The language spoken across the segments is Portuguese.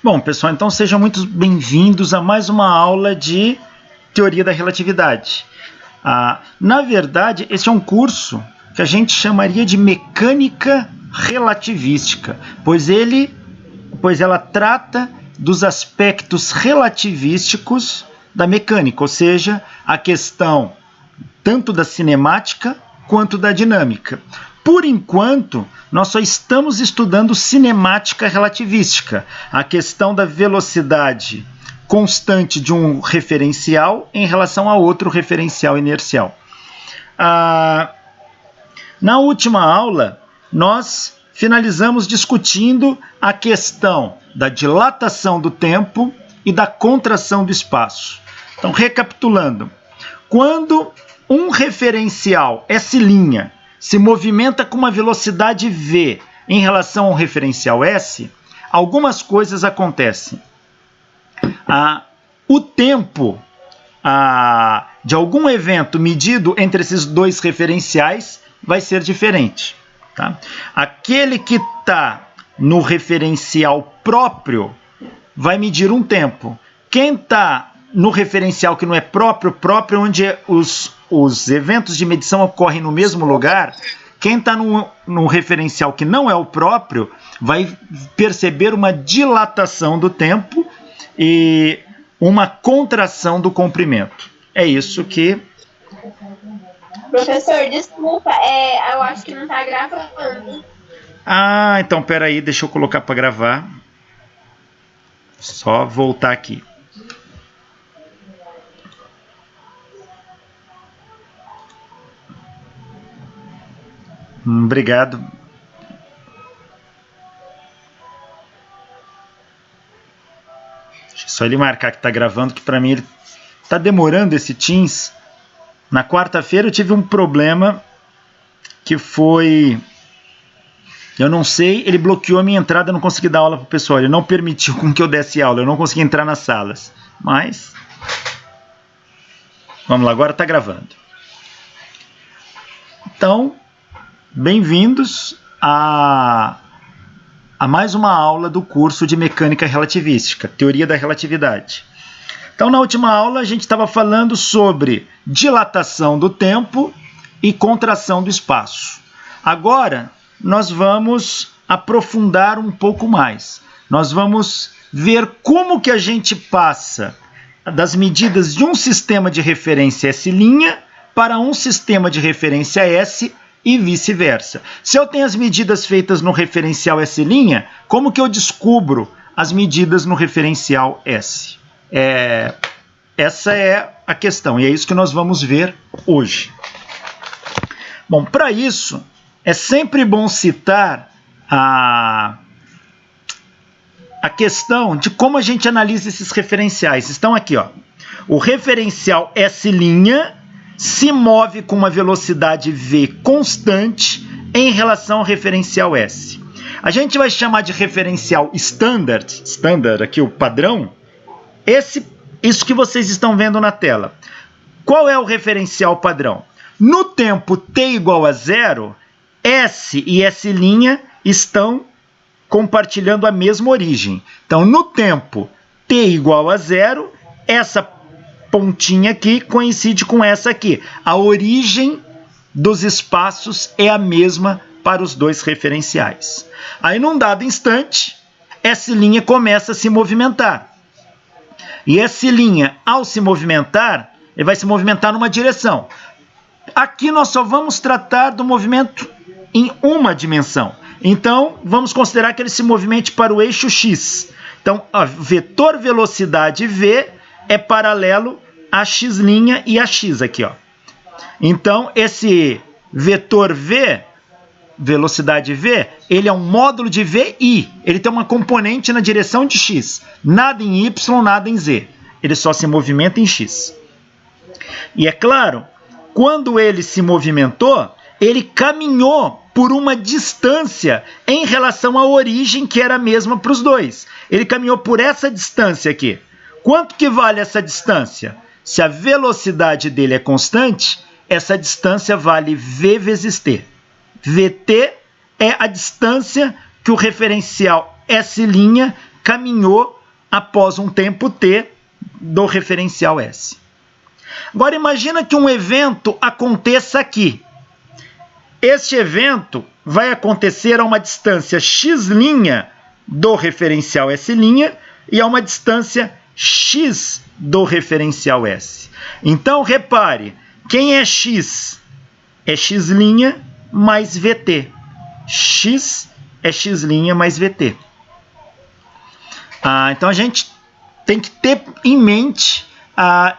Bom, pessoal, então sejam muito bem-vindos a mais uma aula de Teoria da Relatividade. Na verdade, esse é um curso que a gente chamaria de Mecânica Relativística, pois ela trata dos aspectos relativísticos da mecânica, ou seja, a questão tanto da cinemática quanto da dinâmica. Por enquanto, nós só estamos estudando cinemática relativística, a questão da velocidade constante de um referencial em relação a outro referencial inercial. Na última aula, nós finalizamos discutindo a questão da dilatação do tempo e da contração do espaço. Então, recapitulando, quando um referencial S' se movimenta com uma velocidade v em relação ao referencial S, algumas coisas acontecem. O tempo de algum evento medido entre esses dois referenciais vai ser diferente. Tá? Aquele que está no referencial próprio vai medir um tempo. Quem está no referencial que não é próprio, onde os eventos de medição ocorrem no mesmo lugar, quem está no referencial que não é o próprio vai perceber uma dilatação do tempo e uma contração do comprimento. É isso que... Professor, desculpa, eu acho que não está gravando. Então peraí, deixa eu colocar para gravar. Só voltar aqui. Obrigado. Deixa só ele marcar que está gravando, que para mim ele está demorando esse Teams. Na quarta-feira eu tive um problema que foi... Eu não sei, ele bloqueou a minha entrada, eu não consegui dar aula para o pessoal. Ele não permitiu com que eu desse aula, eu não consegui entrar nas salas. Mas... vamos lá, agora está gravando. Então... bem-vindos a mais uma aula do curso de Mecânica Relativística, Teoria da Relatividade. Então, na última aula, a gente estava falando sobre dilatação do tempo e contração do espaço. Agora, nós vamos aprofundar um pouco mais. Nós vamos ver como que a gente passa das medidas de um sistema de referência S' para um sistema de referência S e vice-versa. Se eu tenho as medidas feitas no referencial S', como que eu descubro as medidas no referencial S? Essa é a questão, e é isso que nós vamos ver hoje. Bom, para isso, é sempre bom citar a questão de como a gente analisa esses referenciais. Estão aqui, ó. O referencial S' se move com uma velocidade v constante em relação ao referencial S. A gente vai chamar de referencial standard, aqui o padrão, isso que vocês estão vendo na tela. Qual é o referencial padrão? No tempo t igual a 0, S e S' estão compartilhando a mesma origem. Então, no tempo t igual a 0, essa pontinha aqui coincide com essa aqui. A origem dos espaços é a mesma para os dois referenciais. Aí, num dado instante, S' começa a se movimentar. E S', ao se movimentar, ele vai se movimentar numa direção. Aqui nós só vamos tratar do movimento em uma dimensão. Então, vamos considerar que ele se movimente para o eixo X. Então, a vetor velocidade v é paralelo a x' e a x aqui, ó. Então, esse vetor v, velocidade v, ele é um módulo de vi. Ele tem uma componente na direção de x. Nada em y, nada em z. Ele só se movimenta em x. E é claro, quando ele se movimentou, ele caminhou por uma distância em relação à origem que era a mesma para os dois. Ele caminhou por essa distância aqui. Quanto que vale essa distância? Se a velocidade dele é constante, essa distância vale v vezes t. Vt é a distância que o referencial S' caminhou após um tempo t do referencial S. Agora imagina que um evento aconteça aqui. Este evento vai acontecer a uma distância x' do referencial S' e a uma distância x do referencial S. Então, repare, quem é x? É x' mais VT. X é x' mais VT. Então, a gente tem que ter em mente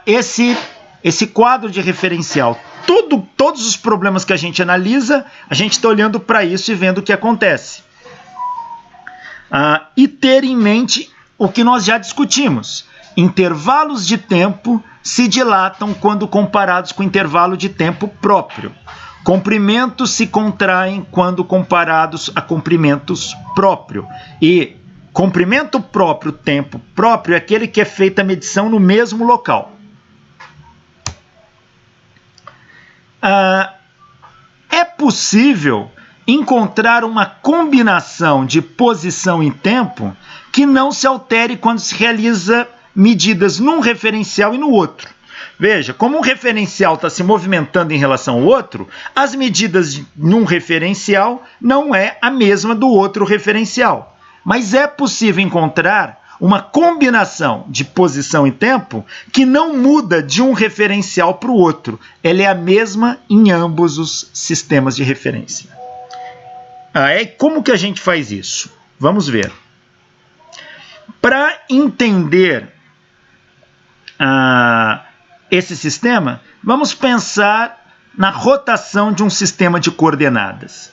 esse quadro de referencial. Todos os problemas que a gente analisa, a gente está olhando para isso e vendo o que acontece. E ter em mente o que nós já discutimos. Intervalos de tempo se dilatam quando comparados com intervalo de tempo próprio. Comprimentos se contraem quando comparados a comprimentos próprio. E comprimento próprio, tempo próprio, é aquele que é feita a medição no mesmo local. É possível encontrar uma combinação de posição e tempo que não se altere quando se realiza medidas num referencial e no outro. Veja, como um referencial está se movimentando em relação ao outro, as medidas num referencial não é a mesma do outro referencial. Mas é possível encontrar uma combinação de posição e tempo que não muda de um referencial para o outro. Ela é a mesma em ambos os sistemas de referência. Como que a gente faz isso? Vamos ver. Para entender esse sistema, vamos pensar na rotação de um sistema de coordenadas.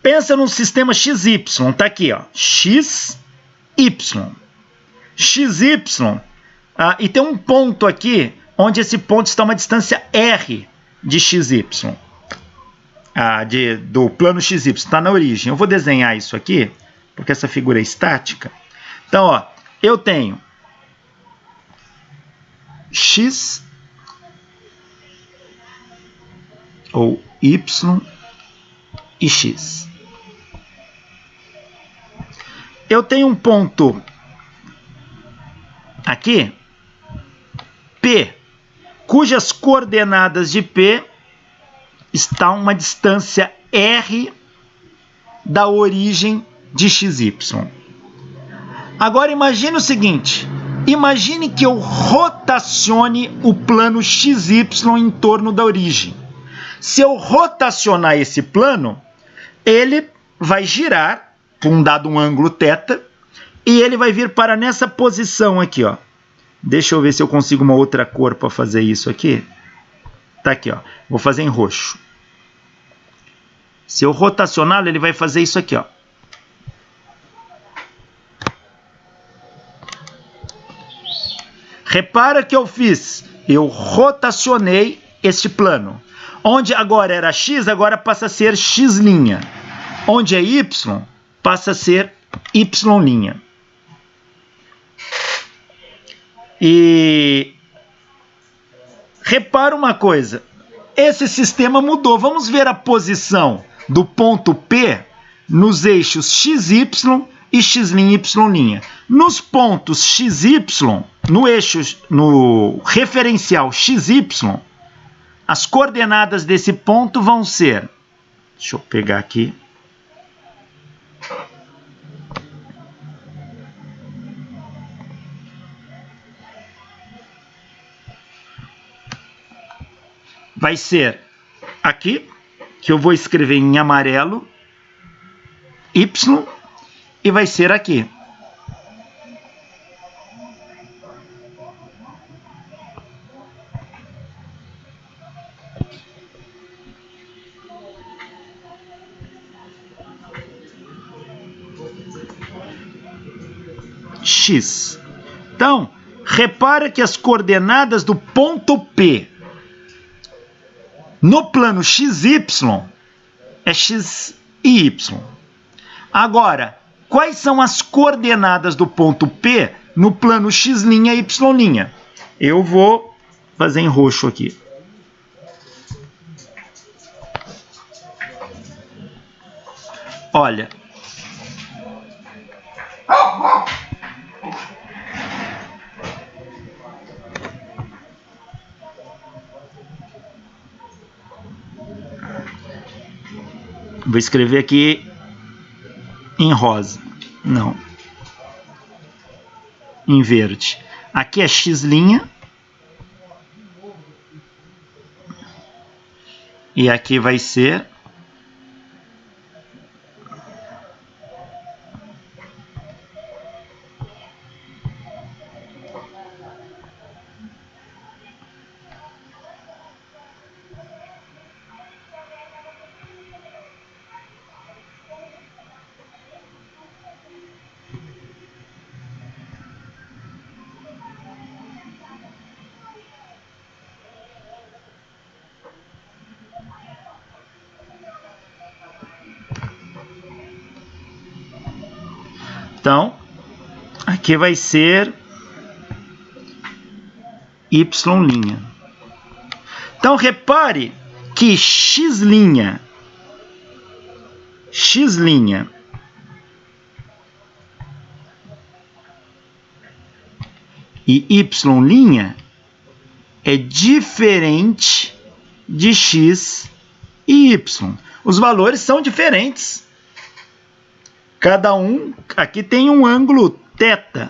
Pensa num sistema XY, está aqui, ó, XY. XY, e tem um ponto aqui, onde esse ponto está a uma distância R de XY. Do plano XY, está na origem. Eu vou desenhar isso aqui, porque essa figura é estática. Então, ó, eu tenho X ou Y e X. Eu tenho um ponto aqui, P, cujas coordenadas de P estão a uma distância R da origem de XY. Agora imagine o seguinte, imagine que eu rotacione o plano XY em torno da origem. Se eu rotacionar esse plano, ele vai girar por um dado ângulo θ e ele vai vir para nessa posição aqui, ó. Deixa eu ver se eu consigo uma outra cor para fazer isso aqui. Tá aqui, ó. Vou fazer em roxo. Se eu rotacioná-lo, ele vai fazer isso aqui, ó. Repara que eu fiz. Eu rotacionei este plano. Onde agora era x, agora passa a ser x'. Onde é y, passa a ser y'. E repara uma coisa, esse sistema mudou. Vamos ver a posição do ponto P nos eixos XY e X', Y'. Nos pontos XY, no referencial XY, as coordenadas desse ponto vão ser, deixa eu pegar aqui, vai ser aqui, que eu vou escrever em amarelo, Y, e vai ser aqui. X. Então, repara que as coordenadas do ponto P no plano XY é X e Y. Agora, quais são as coordenadas do ponto P no plano X' e Y'? Eu vou fazer em roxo aqui. Olha, Vou escrever aqui em rosa. Não. Em verde. Aqui é x'. E aqui vai ser então, aqui vai ser y'. Então, repare que x' e y' é diferente de x e y. Os valores são diferentes. Cada um aqui tem um ângulo θ.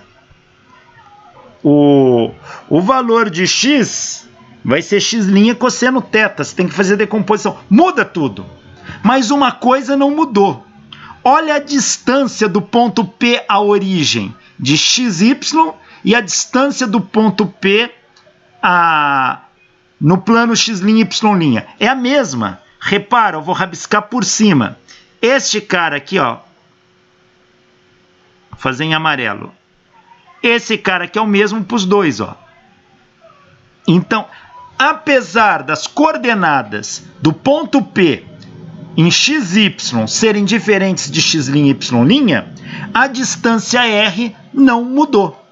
O valor de x vai ser x' cosseno θ. Você tem que fazer decomposição. Muda tudo. Mas uma coisa não mudou. Olha a distância do ponto P à origem de xy e a distância do ponto P no plano x', y'. É a mesma. Repara, eu vou rabiscar por cima. Este cara aqui, ó, vou fazer em amarelo. Esse cara aqui é o mesmo para os dois, ó. Então, apesar das coordenadas do ponto P em xy serem diferentes de x' e y', a distância r não mudou.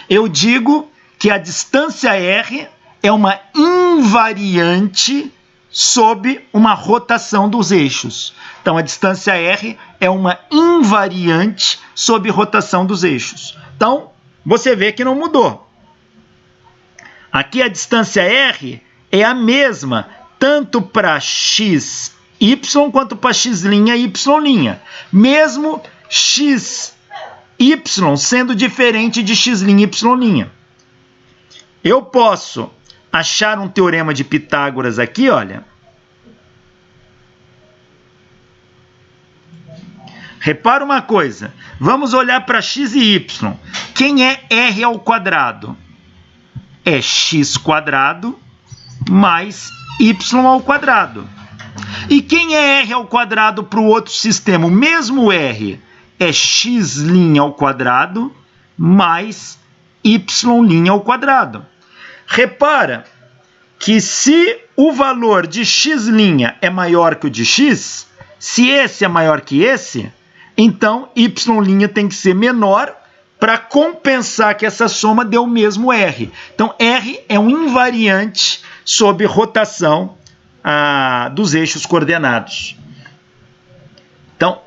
Eu digo que a distância r é uma invariante sob uma rotação dos eixos. Então, a distância r é uma invariante sob rotação dos eixos. Então, você vê que não mudou. Aqui a distância r é a mesma, tanto para x, y, quanto para x' e y'. Mesmo x, y sendo diferente de x' e y'. Eu posso achar um teorema de Pitágoras aqui, olha. Repara uma coisa. Vamos olhar para x e y. Quem é r ao quadrado? É x² mais y ao quadrado. E quem é r ao quadrado para o outro sistema? O mesmo r é x' ao quadrado mais y' ao quadrado. Repara que se o valor de x' é maior que o de x, se esse é maior que esse, então y' tem que ser menor para compensar que essa soma dê o mesmo r. Então, r é um invariante sob rotação dos eixos coordenados. Então,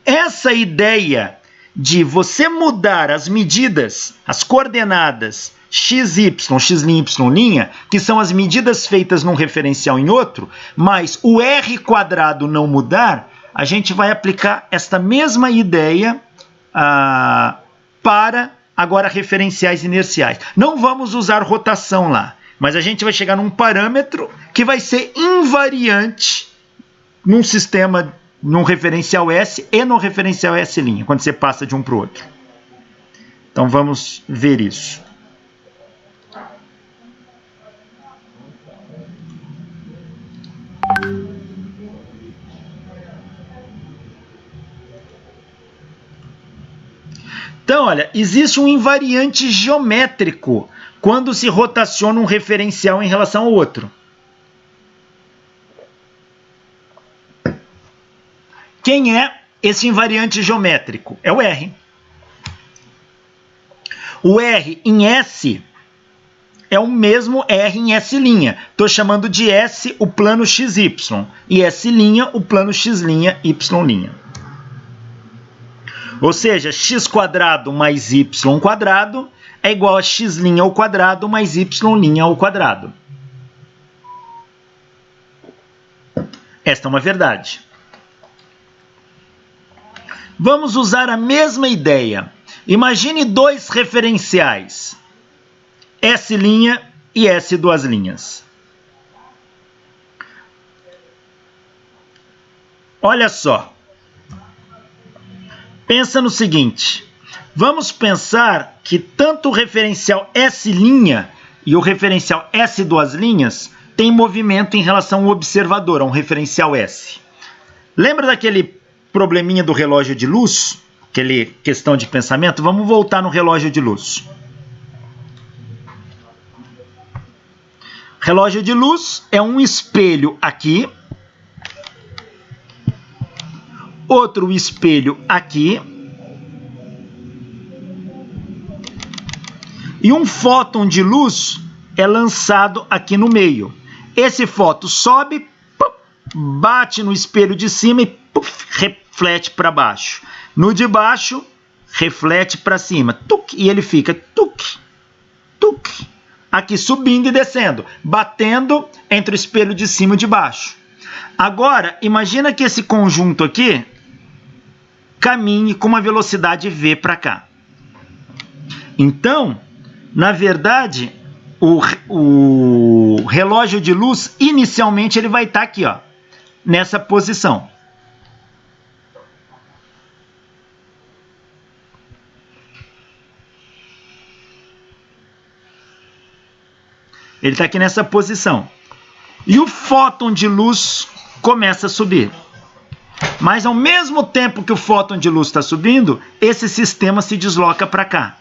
essa ideia de você mudar as medidas, as coordenadas x, y, x', y', que são as medidas feitas num referencial em outro, mas o r² não mudar, a gente vai aplicar esta mesma ideia para, agora, referenciais inerciais. Não vamos usar rotação lá, mas a gente vai chegar num parâmetro que vai ser invariante num sistema, num referencial S e no referencial S', quando você passa de um para o outro. Então, vamos ver isso. Então, olha, existe um invariante geométrico quando se rotaciona um referencial em relação ao outro. Quem é esse invariante geométrico? É o R. O R em S é o mesmo R em S'. Estou chamando de S o plano XY e S' o plano X', Y'. Ou seja, x² mais y² é igual a x' ao quadrado mais y' ao quadrado. Esta é uma verdade. Vamos usar a mesma ideia. Imagine dois referenciais, S' e S'. Olha só. Pensa no seguinte. Vamos pensar que tanto o referencial S' e o referencial S' tem movimento em relação ao observador, a um referencial S. Lembra daquele probleminha do relógio de luz? Aquele questão de pensamento? Vamos voltar no relógio de luz. Relógio de luz é um espelho aqui, outro espelho aqui e um fóton de luz é lançado aqui no meio. Esse fóton sobe, bate no espelho de cima e reflete para baixo. No de baixo, reflete para cima. Tuc, e ele fica tuc, tuc, aqui subindo e descendo, batendo entre o espelho de cima e de baixo. Agora, imagina que esse conjunto aqui caminhe com uma velocidade v para cá. Então, na verdade, o relógio de luz, inicialmente, ele vai estar aqui, ó, nessa posição. Ele está aqui nessa posição. E o fóton de luz começa a subir. Mas ao mesmo tempo que o fóton de luz está subindo, esse sistema se desloca para cá.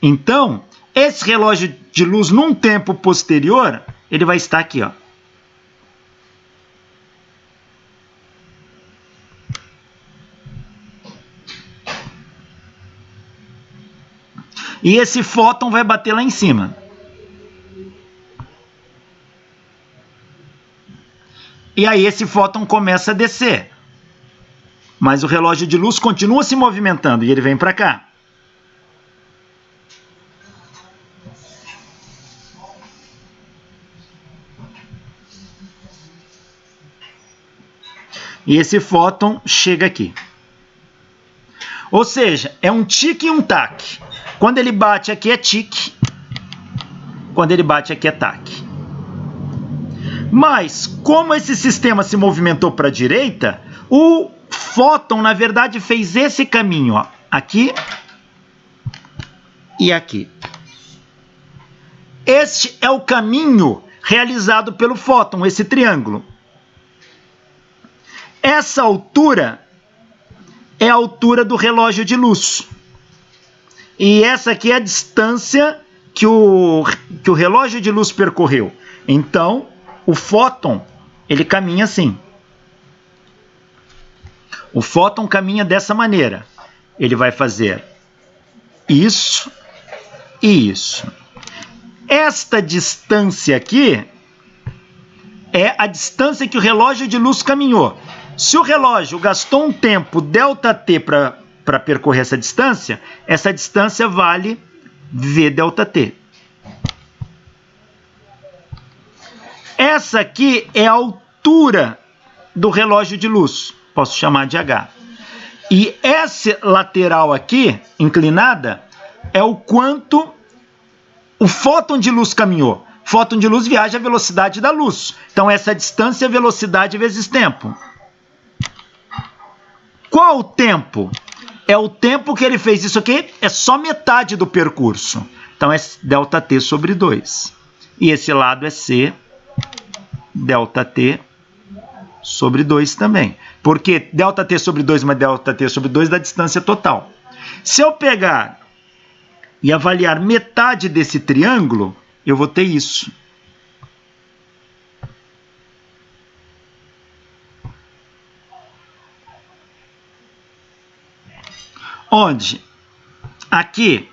Então, esse relógio de luz, num tempo posterior, ele vai estar aqui, ó. E esse fóton vai bater lá em cima. E aí esse fóton começa a descer. Mas o relógio de luz continua se movimentando e ele vem para cá. E esse fóton chega aqui. Ou seja, é um tique e um tac. Quando ele bate aqui é tique. Quando ele bate aqui é tac. Mas, como esse sistema se movimentou para a direita, o fóton, na verdade, fez esse caminho, ó, aqui e aqui. Este é o caminho realizado pelo fóton, esse triângulo. Essa altura é a altura do relógio de luz. E essa aqui é a distância que o relógio de luz percorreu. Então, o fóton, ele caminha assim. O fóton caminha dessa maneira. Ele vai fazer isso e isso. Esta distância aqui é a distância que o relógio de luz caminhou. Se o relógio gastou um tempo ΔT para percorrer essa distância vale V∆t. Essa aqui é a altura do relógio de luz. Posso chamar de H. E essa lateral aqui, inclinada, é o quanto o fóton de luz caminhou. Fóton de luz viaja à velocidade da luz. Então, essa distância é velocidade vezes tempo. Qual o tempo? É o tempo que ele fez. Isso aqui é só metade do percurso. Então, é ΔT sobre 2. E esse lado é C ΔT sobre 2 também. Porque ΔT sobre 2 mais ΔT sobre 2 dá distância total. Se eu pegar e avaliar metade desse triângulo, eu vou ter isso. Onde aqui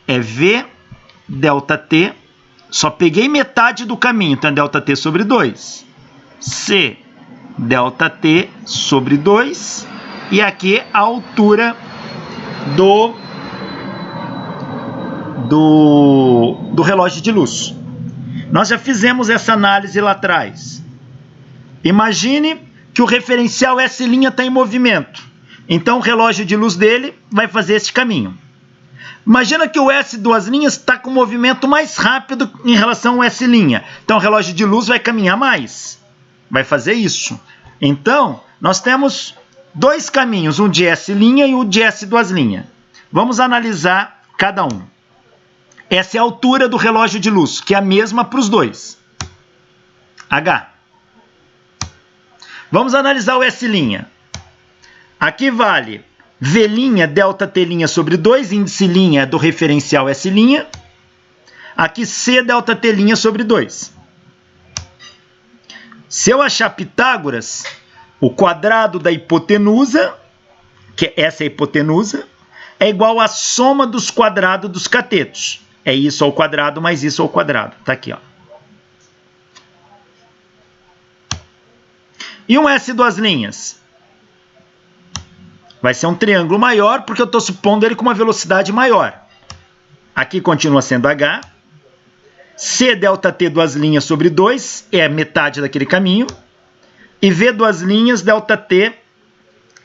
é V ΔT, só peguei metade do caminho, então é ΔT sobre 2. C ΔT sobre 2, e aqui a altura do relógio de luz. Nós já fizemos essa análise lá atrás. Imagine que o referencial S' está em movimento. Então o relógio de luz dele vai fazer esse caminho. Imagina que o S duas linhas está com movimento mais rápido em relação ao S'. Então o relógio de luz vai caminhar mais. Vai fazer isso. Então nós temos dois caminhos, um de S' e um de S duas linhas. Vamos analisar cada um. Essa é a altura do relógio de luz, que é a mesma para os dois. H. Vamos analisar o S'. Aqui vale V' delta T' sobre 2, índice linha do referencial S'. Aqui C delta T' sobre 2. Se eu achar Pitágoras, o quadrado da hipotenusa, que essa é a hipotenusa, é igual à soma dos quadrados dos catetos. É isso ao quadrado mais isso ao quadrado. Está aqui, ó. E um S duas linhas? Vai ser um triângulo maior, porque eu estou supondo ele com uma velocidade maior. Aqui continua sendo H. C delta T duas linhas sobre 2 é metade daquele caminho. E V duas linhas delta T,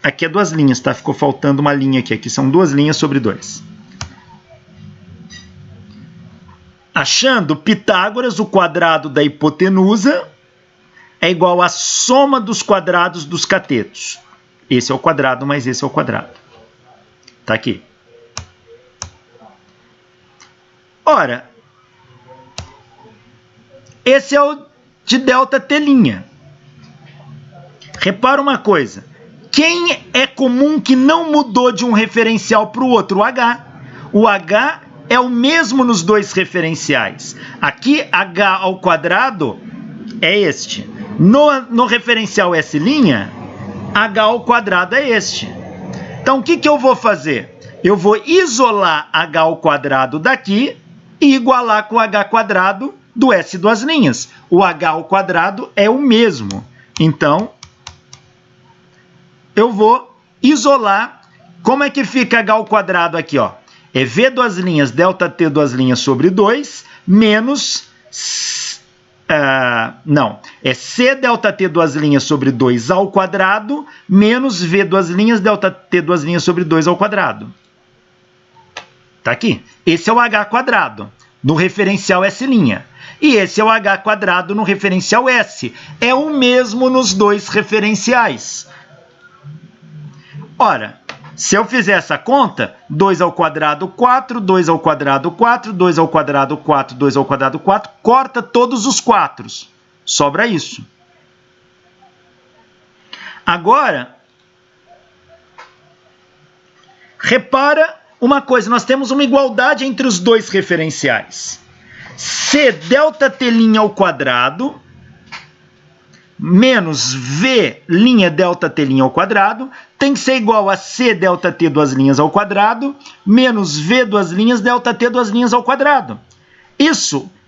aqui é duas linhas, tá? Ficou faltando uma linha aqui. Aqui são duas linhas sobre 2. Achando Pitágoras, o quadrado da hipotenusa é igual à soma dos quadrados dos catetos. Esse é o quadrado mais esse é o quadrado. Tá aqui. Ora, esse é o de delta T'. Repara uma coisa. Quem é comum que não mudou de um referencial para o outro? O H. O H é o mesmo nos dois referenciais. Aqui, H ao quadrado é este. No referencial S', H ao quadrado é este. Então, o que eu vou fazer? Eu vou isolar H ao quadrado daqui e igualar com o H quadrado do S duas linhas. O H ao quadrado é o mesmo. Então, eu vou isolar. Como é que fica H ao quadrado aqui, ó? É V duas linhas, delta T duas linhas sobre 2, menos... é C delta T duas linhas sobre 2 ao quadrado, menos V duas linhas, delta T duas linhas sobre 2 ao quadrado. Tá aqui. Esse é o H quadrado, no referencial S'. E esse é o H quadrado no referencial S. É o mesmo nos dois referenciais. Ora, se eu fizer essa conta, 2 ao quadrado 4, 2 ao quadrado 4, 2 ao quadrado 4, 2 ao quadrado 4, corta todos os 4. Sobra isso. Agora, repara uma coisa, nós temos uma igualdade entre os dois referenciais. C delta T' ao quadrado menos V' delta T' ao quadrado tem que ser igual a C delta T duas linhas ao quadrado menos V duas linhas delta T duas linhas ao quadrado.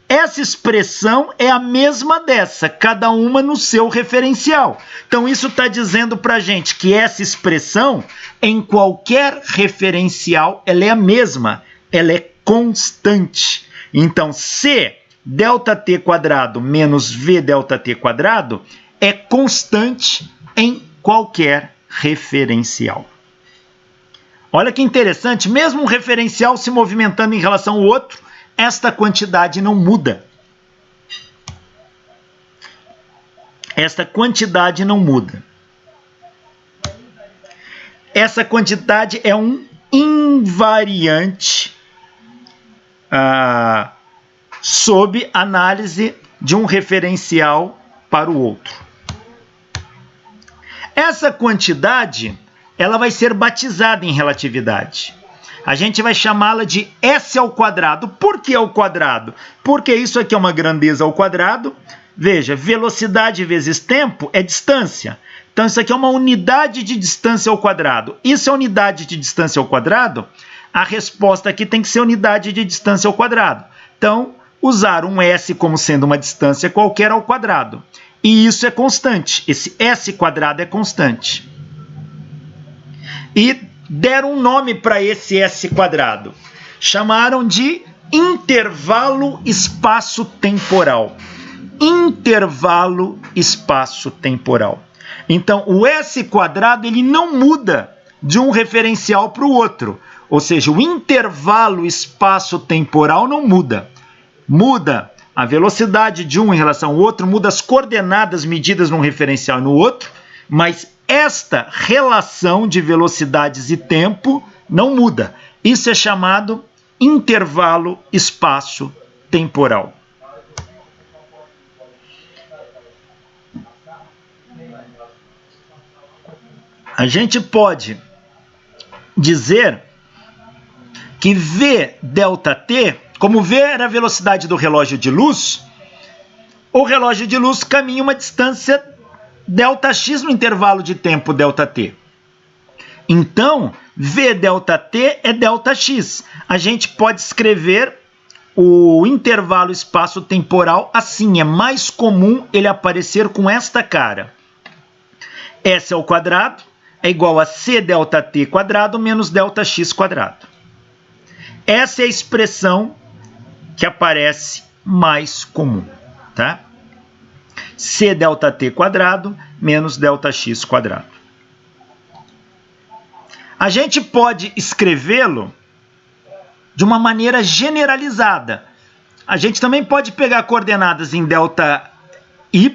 Essa expressão é a mesma dessa, cada uma no seu referencial. Então isso está dizendo para a gente que essa expressão, em qualquer referencial, ela é a mesma, ela é constante. Então C delta T quadrado menos V delta T quadrado é constante em qualquer referencial. Olha que interessante, mesmo um referencial se movimentando em relação ao outro, esta quantidade não muda. Esta quantidade não muda. Essa quantidade é um invariante sob análise de um referencial para o outro. Essa quantidade, ela vai ser batizada em relatividade. A gente vai chamá-la de S ao quadrado. Por que ao quadrado? Porque isso aqui é uma grandeza ao quadrado. Veja, velocidade vezes tempo é distância. Então isso aqui é uma unidade de distância ao quadrado. Isso é unidade de distância ao quadrado? A resposta aqui tem que ser unidade de distância ao quadrado. Então, usar um S como sendo uma distância qualquer ao quadrado. E isso é constante. Esse S quadrado é constante. E deram um nome para esse S quadrado. Chamaram de intervalo espaço-temporal. Intervalo espaço-temporal. Então, o S quadrado ele não muda de um referencial para o outro. Ou seja, o intervalo espaço-temporal não muda. Muda a velocidade de um em relação ao outro, muda as coordenadas medidas num referencial e no outro, mas esta relação de velocidades e tempo não muda. Isso é chamado intervalo espaço-temporal. A gente pode dizer que V ΔT, como V era a velocidade do relógio de luz, o relógio de luz caminha uma distância ΔX no intervalo de tempo ΔT. Então, V ΔT é ΔX. A gente pode escrever o intervalo espaço-temporal assim. É mais comum ele aparecer com esta cara. S ao quadrado é igual a C ΔT quadrado menos ΔX quadrado. Essa é a expressão que aparece mais comum, tá? C ΔT quadrado menos ΔX quadrado. A gente pode escrevê-lo de uma maneira generalizada. A gente também pode pegar coordenadas em ΔY e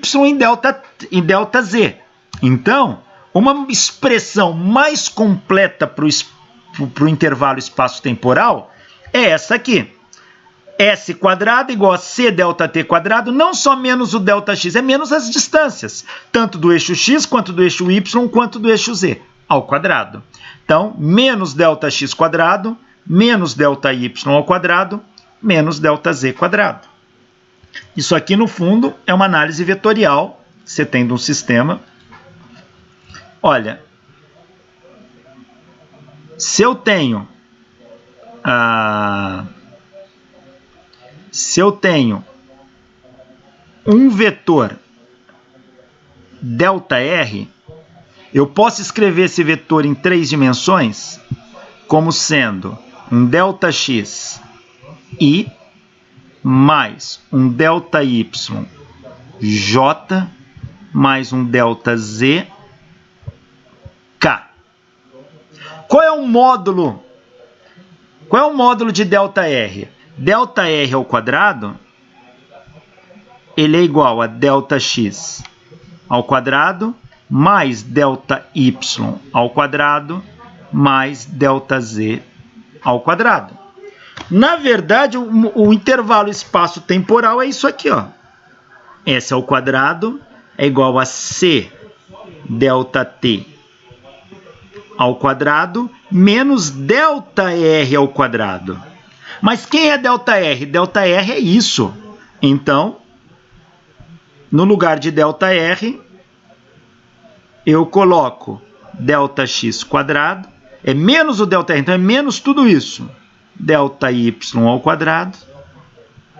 ΔZ. Então, uma expressão mais completa para o intervalo espaço-temporal é essa aqui. S quadrado igual a C ΔT quadrado, não só menos o ΔX, é menos as distâncias, tanto do eixo X, quanto do eixo Y, quanto do eixo Z, ao quadrado. Então, menos ΔX quadrado, menos ΔY ao quadrado, menos ΔZ quadrado. Isso aqui, no fundo, é uma análise vetorial, você tendo um sistema. Olha, se eu tenho um vetor ΔR, eu posso escrever esse vetor em 3 dimensões como sendo um ΔX I mais um ΔY J mais um ΔZ K. Qual é o módulo? Qual é o módulo de ΔR? ΔR ao quadrado, ele é igual a ΔX ao quadrado mais ΔY ao quadrado mais ΔZ ao quadrado. Na verdade, o intervalo espaço-temporal é isso aqui, ó. S ao quadrado é igual a C ΔT ao quadrado menos ΔR ao quadrado. Mas quem é ΔR? ΔR é isso. Então, no lugar de ΔR, eu coloco ΔX quadrado, é menos o ΔR, então é menos tudo isso. ΔY ao quadrado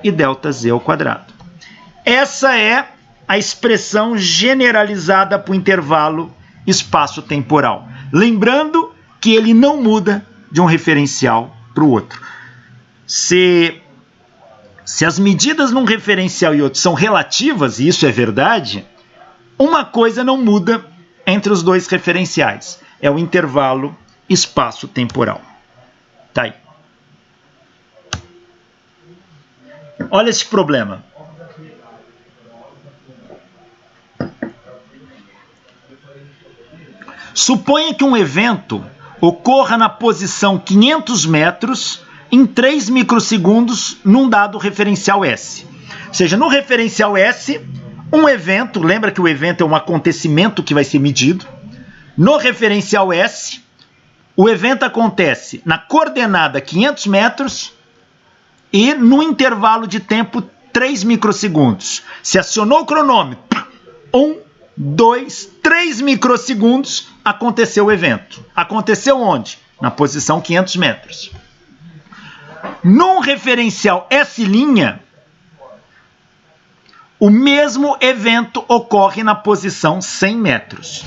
e ΔZ ao quadrado. Essa é a expressão generalizada para o intervalo espaço-temporal. Lembrando que ele não muda de um referencial para o outro. Se as medidas num referencial e outro são relativas, e isso é verdade, uma coisa não muda entre os dois referenciais. É o intervalo espaço-temporal. Tá aí. Olha esse problema. Suponha que um evento ocorra na posição 500 metros em 3 microsegundos num dado referencial S. Ou seja, no referencial S, um evento, lembra que o evento é um acontecimento que vai ser medido. No referencial S, o evento acontece na coordenada 500 metros e no intervalo de tempo 3 microsegundos. Se acionou o cronômetro, 1, 2, 3 microsegundos, aconteceu o evento. Aconteceu onde? Na posição 500 metros. Num referencial S', o mesmo evento ocorre na posição 100 metros.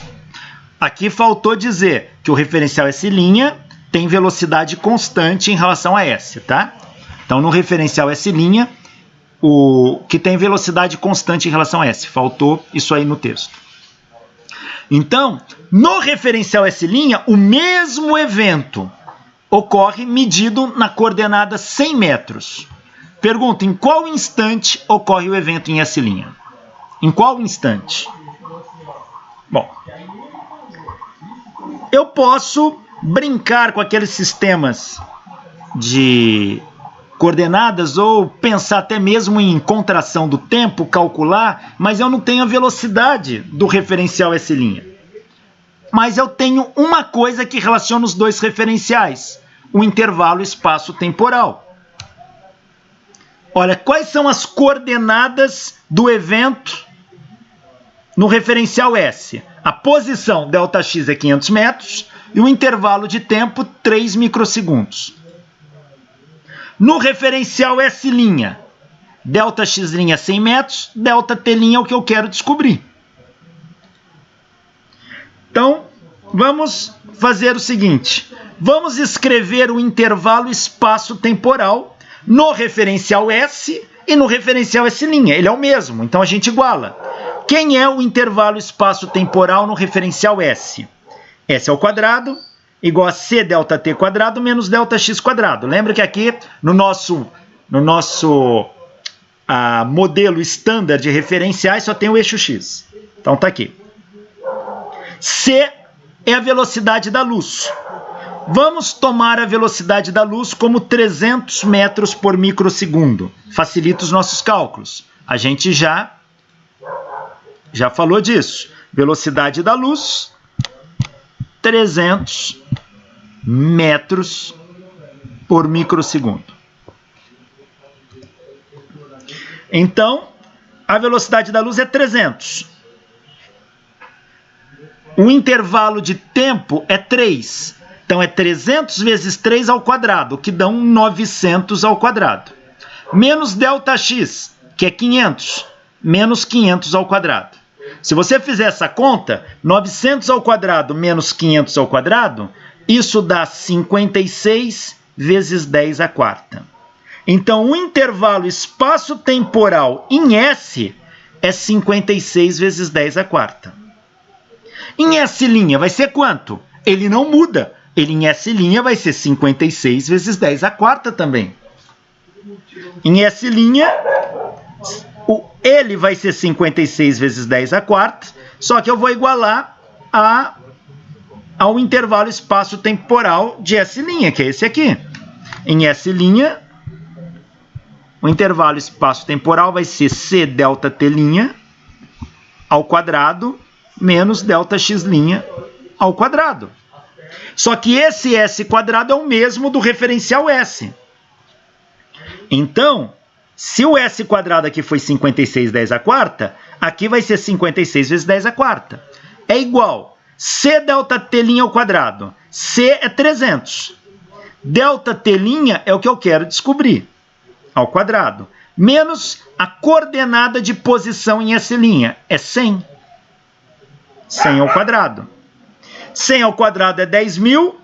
Aqui faltou dizer que o referencial S' tem velocidade constante em relação a S, tá? Então, no referencial S', o que tem velocidade constante em relação a S. Faltou isso aí no texto. Então, no referencial S', o mesmo evento ocorre medido na coordenada 100 metros. Pergunta, em qual instante ocorre o evento em S'? Em qual instante? Bom, eu posso brincar com aqueles sistemas de coordenadas ou pensar até mesmo em contração do tempo, calcular, mas eu não tenho a velocidade do referencial S'. Mas eu tenho uma coisa que relaciona os dois referenciais, o intervalo espaço-temporal. Olha, quais são as coordenadas do evento no referencial S? A posição ΔX é 500 metros e o intervalo de tempo 3 microsegundos. No referencial S', ΔX' é 100 metros, ΔT' é o que eu quero descobrir. Então, vamos fazer o seguinte. Vamos escrever o intervalo espaço-temporal no referencial S e no referencial S'. Ele é o mesmo, então a gente iguala. Quem é o intervalo espaço-temporal no referencial S? S ao quadrado igual a C ΔT quadrado menos ΔX quadrado. Lembra que aqui no nosso modelo estándar de referenciais só tem o eixo X. Então tá aqui. C é a velocidade da luz. Vamos tomar a velocidade da luz como 300 metros por microsegundo. Facilita os nossos cálculos. A gente já falou disso. Velocidade da luz, 300 metros por microsegundo. Então, a velocidade da luz é 300. O intervalo de tempo é 3. Então, é 300 vezes 3 ao quadrado, que dão 900 ao quadrado. Menos ΔX, que é 500, menos 500 ao quadrado. Se você fizer essa conta, 900 ao quadrado menos 500 ao quadrado, isso dá 56 vezes 10 à quarta. Então, o intervalo espaço-temporal em S é 56 vezes 10 à quarta. Em S' vai ser quanto? Ele não muda. Ele em S' vai ser 56 vezes 10 à quarta também. Em S', ele vai ser 56 vezes 10 à quarta, só que eu vou igualar ao intervalo espaço-temporal de S', que é esse aqui. Em S', o intervalo espaço-temporal vai ser C ΔT' ao quadrado menos ΔX' ao quadrado. Só que esse S quadrado é o mesmo do referencial S. Então, se o S quadrado aqui foi 56 10 à quarta, aqui vai ser 56 vezes 10 à quarta. É igual C ΔT' ao quadrado. C é 300. ΔT' é o que eu quero descobrir, ao quadrado. Menos a coordenada de posição em S', é 100. 100 ao quadrado. 100 ao quadrado é 10.000.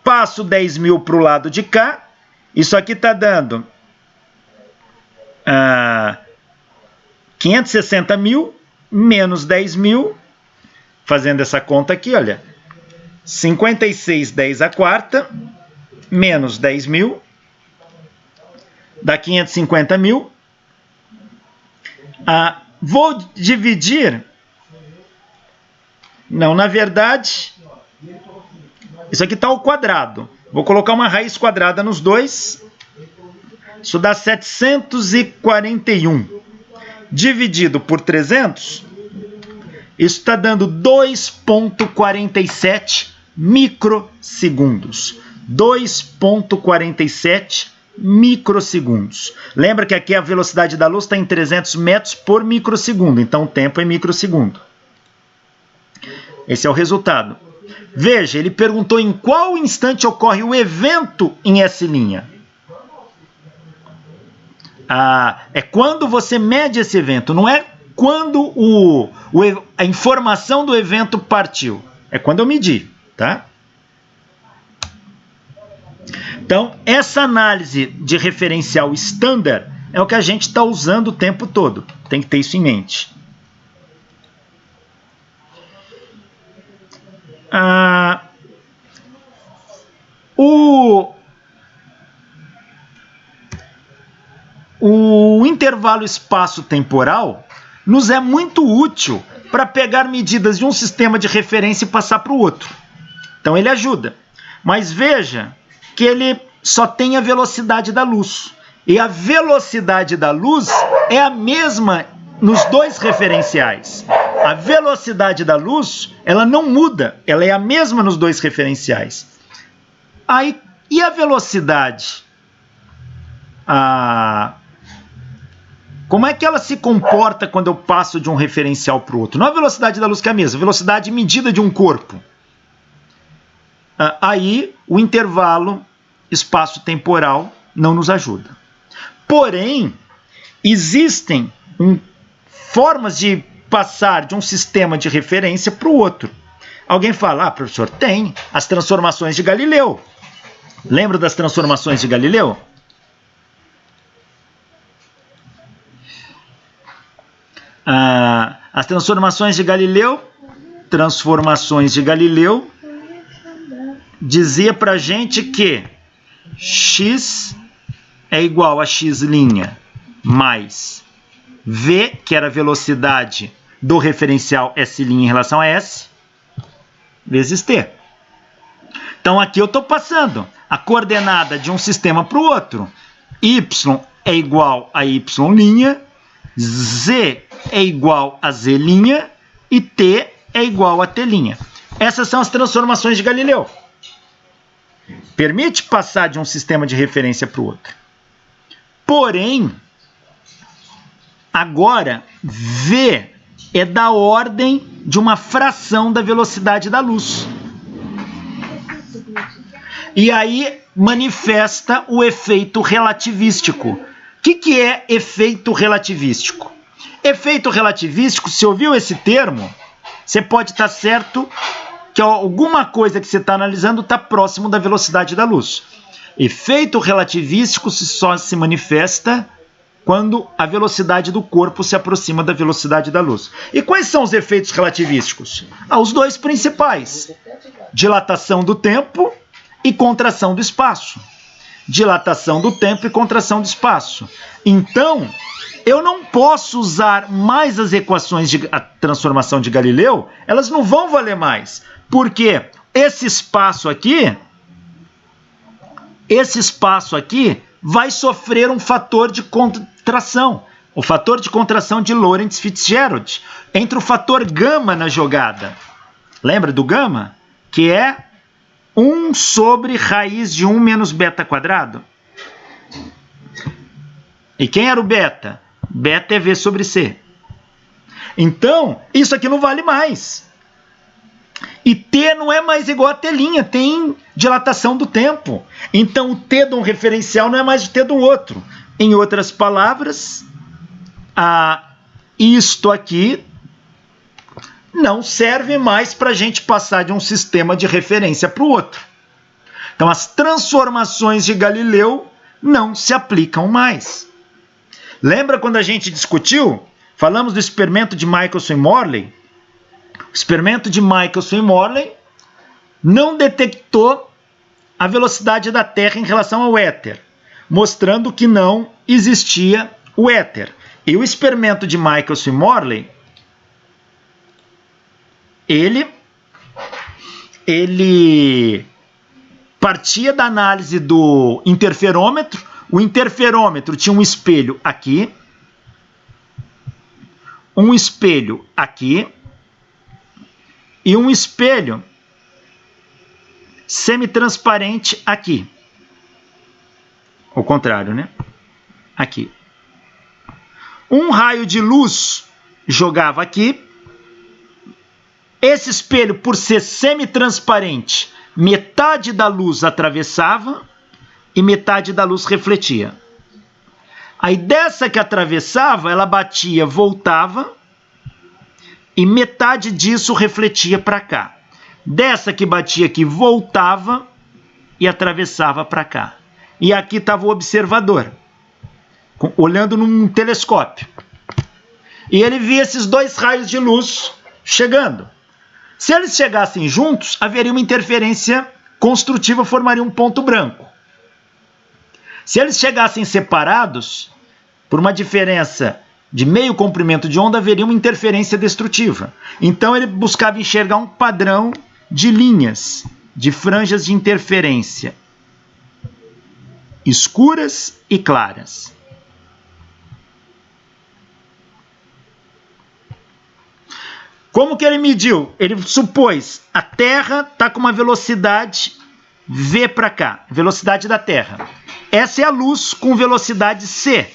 Passo 10.000 para o lado de cá. Isso aqui está dando 560.000 menos 10.000. Fazendo essa conta aqui, olha. 56 10 à quarta menos 10.000. Dá 550.000. Vou dividir. Não, na verdade, isso aqui está ao quadrado. Vou colocar uma raiz quadrada nos dois. Isso dá 741. Dividido por 300, isso está dando 2,47 microsegundos. 2,47 microsegundos. Lembra que aqui a velocidade da luz está em 300 metros por microsegundo. Então, o tempo é microsegundo. Esse é o resultado. Veja, ele perguntou em qual instante ocorre o evento em S'. É quando você mede esse evento, não é quando a informação do evento partiu. É quando eu medi, tá? Então, essa análise de referencial standard é o que a gente está usando o tempo todo. Tem que ter isso em mente. O intervalo espaço-temporal nos é muito útil para pegar medidas de um sistema de referência e passar para o outro. Então ele ajuda. Mas veja que ele só tem a velocidade da luz. E a velocidade da luz é a mesma nos dois referenciais. A velocidade da luz, ela não muda, ela é a mesma nos dois referenciais. Aí, e a velocidade? Como é que ela se comporta quando eu passo de um referencial para o outro? Não a velocidade da luz que é a mesma, a velocidade medida de um corpo. Aí o intervalo espaço-temporal não nos ajuda. Porém, existem formas de passar de um sistema de referência para o outro. Alguém fala, professor, tem as transformações de Galileu. Lembra das transformações de Galileu? As transformações de Galileu dizia para a gente que x é igual a x' mais v, que era a velocidade do referencial S' em relação a S, vezes t. Então aqui eu estou passando a coordenada de um sistema para o outro. Y é igual a y', z é igual a z' e t é igual a t'. Essas são as transformações de Galileu. Permite passar de um sistema de referência para o outro. Porém, agora, v é da ordem de uma fração da velocidade da luz. E aí manifesta o efeito relativístico. O que é efeito relativístico? Efeito relativístico, se ouviu esse termo, você pode estar certo que alguma coisa que você está analisando está próximo da velocidade da luz. Efeito relativístico só se manifesta quando a velocidade do corpo se aproxima da velocidade da luz. E quais são os efeitos relativísticos? Os dois principais: dilatação do tempo e contração do espaço. Dilatação do tempo e contração do espaço. Então, eu não posso usar mais as equações de transformação de Galileu, elas não vão valer mais. Porque esse espaço aqui vai sofrer um fator de contração. O fator de contração de Lorentz-Fitzgerald. Entra o fator gama na jogada. Lembra do gama? Que é 1 sobre raiz de 1 menos beta quadrado. E quem era o beta? Beta é V sobre C. Então, isso aqui não vale mais. E T não é mais igual a T', tem dilatação do tempo. Então, o T de um referencial não é mais o T do outro. Em outras palavras, isto aqui não serve mais para a gente passar de um sistema de referência para o outro. Então, as transformações de Galileu não se aplicam mais. Lembra quando a gente discutiu? Falamos do experimento de Michelson e Morley? O experimento de Michelson e Morley não detectou a velocidade da Terra em relação ao éter, mostrando que não existia o éter. E o experimento de Michelson e Morley, ele partia da análise do interferômetro. O interferômetro tinha um espelho aqui, um espelho aqui e um espelho semitransparente aqui. Ao contrário, né? Aqui. Um raio de luz jogava aqui. Esse espelho, por ser semitransparente, metade da luz atravessava e metade da luz refletia. Aí dessa que atravessava, ela batia, voltava, e metade disso refletia para cá. Dessa que batia aqui, voltava e atravessava para cá. e aqui estava o observador, olhando num telescópio. E ele via esses dois raios de luz chegando. Se eles chegassem juntos, haveria uma interferência construtiva, formaria um ponto branco. Se eles chegassem separados, por uma diferença de meio comprimento de onda, haveria uma interferência destrutiva. Então ele buscava enxergar um padrão de linhas, de franjas de interferência, escuras e claras. Como que ele mediu? Ele supôs a Terra está com uma velocidade v para cá, velocidade da Terra. Essa é a luz com velocidade c.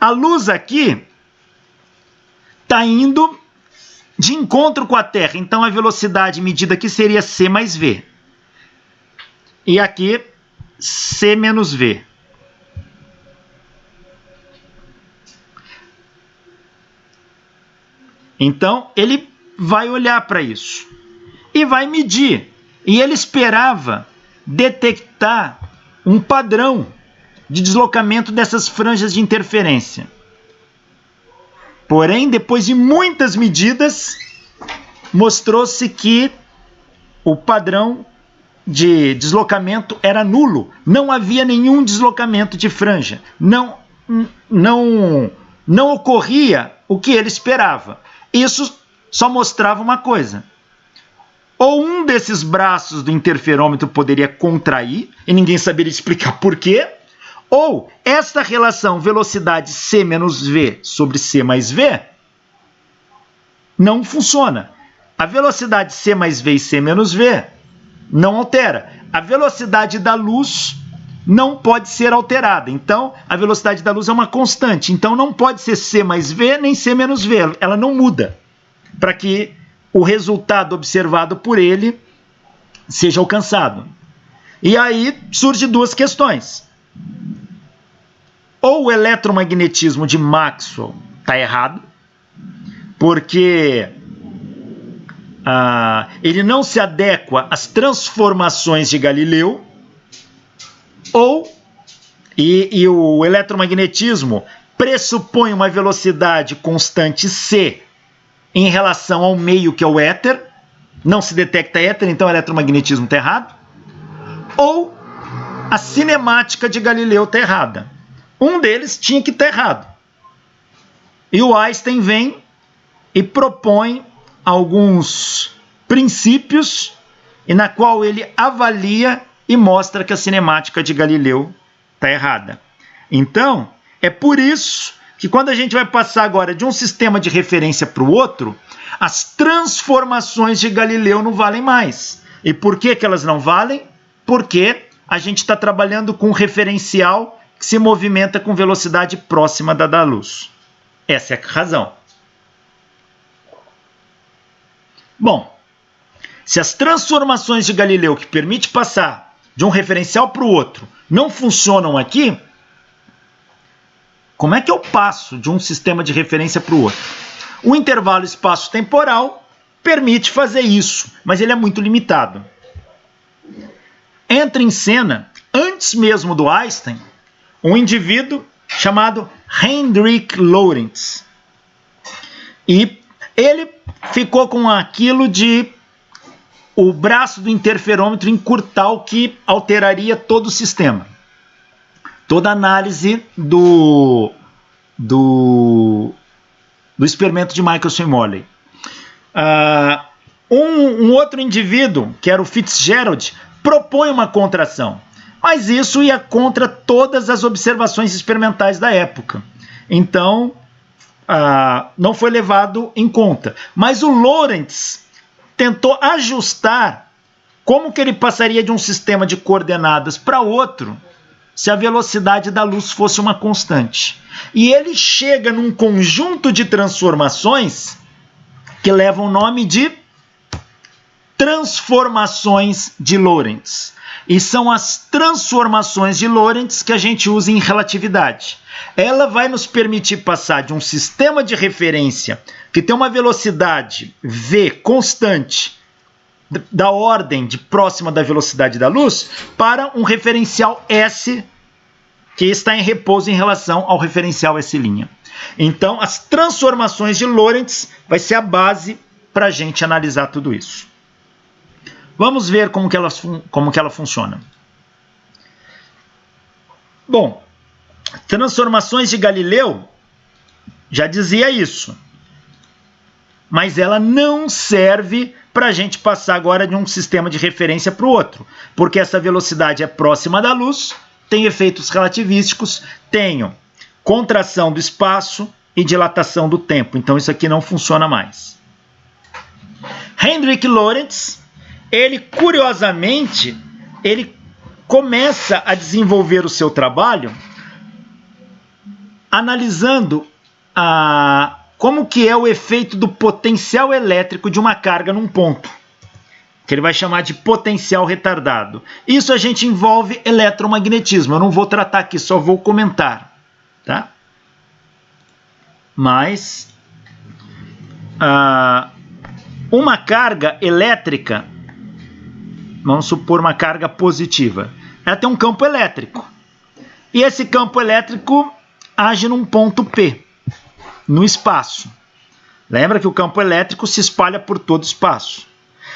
A luz aqui está indo de encontro com a Terra, então a velocidade medida aqui seria c mais v. E aqui c menos v. Então ele vai olhar para isso e vai medir. E ele esperava detectar um padrão de deslocamento dessas franjas de interferência. Porém, depois de muitas medidas, mostrou-se que o padrão de deslocamento era nulo. Não havia nenhum deslocamento de franja. Não ocorria o que ele esperava. Isso só mostrava uma coisa. Ou um desses braços do interferômetro poderia contrair, e ninguém saberia explicar por quê, ou esta relação velocidade c menos v sobre c mais v não funciona. A velocidade c mais v e c menos v não altera. A velocidade da luz não pode ser alterada. Então, a velocidade da luz é uma constante. Então, não pode ser c mais v nem c menos v. Ela não muda para que o resultado observado por ele seja alcançado. E aí surgem duas questões. Ou o eletromagnetismo de Maxwell está errado, porque ele não se adequa às transformações de Galileu, ou o eletromagnetismo pressupõe uma velocidade constante c em relação ao meio que é o éter, não se detecta éter, então o eletromagnetismo está errado, ou a cinemática de Galileu está errada. Um deles tinha que estar errado. E o Einstein vem e propõe alguns princípios e na qual ele avalia e mostra que a cinemática de Galileu está errada. Então, é por isso que quando a gente vai passar agora de um sistema de referência para o outro, as transformações de Galileu não valem mais. E por que que elas não valem? Porque a gente está trabalhando com um referencial que se movimenta com velocidade próxima da luz. Essa é a razão. Bom, se as transformações de Galileu que permite passar de um referencial para o outro não funcionam aqui, como é que eu passo de um sistema de referência para o outro? O intervalo espaço-temporal permite fazer isso, mas ele é muito limitado. Entra em cena, antes mesmo do Einstein, um indivíduo chamado Hendrik Lorentz. E ele ficou com aquilo de o braço do interferômetro encurtar, o que alteraria todo o sistema. Toda a análise do experimento de Michelson e Morley. Um outro indivíduo, que era o Fitzgerald, propõe uma contração. Mas isso ia contra todas as observações experimentais da época. Então, não foi levado em conta. Mas o Lorentz tentou ajustar como que ele passaria de um sistema de coordenadas para outro se a velocidade da luz fosse uma constante. E ele chega num conjunto de transformações que levam o nome de transformações de Lorentz. E são as transformações de Lorentz que a gente usa em relatividade. Ela vai nos permitir passar de um sistema de referência que tem uma velocidade v constante da ordem de próxima da velocidade da luz para um referencial S que está em repouso em relação ao referencial S'. Então, as transformações de Lorentz vai ser a base para a gente analisar tudo isso. Vamos ver como que ela funciona. Bom, transformações de Galileu, já dizia isso, mas ela não serve para a gente passar agora de um sistema de referência para o outro, porque essa velocidade é próxima da luz, tem efeitos relativísticos, tenho contração do espaço e dilatação do tempo, então isso aqui não funciona mais. Hendrik Lorentz, ele curiosamente, ele começa a desenvolver o seu trabalho analisando como que é o efeito do potencial elétrico de uma carga num ponto, que ele vai chamar de potencial retardado. Isso a gente envolve eletromagnetismo, eu não vou tratar aqui, só vou comentar, tá? Mas uma carga elétrica, vamos supor uma carga positiva, ela tem um campo elétrico, e esse campo elétrico age num ponto P, no espaço. Lembra que o campo elétrico se espalha por todo o espaço.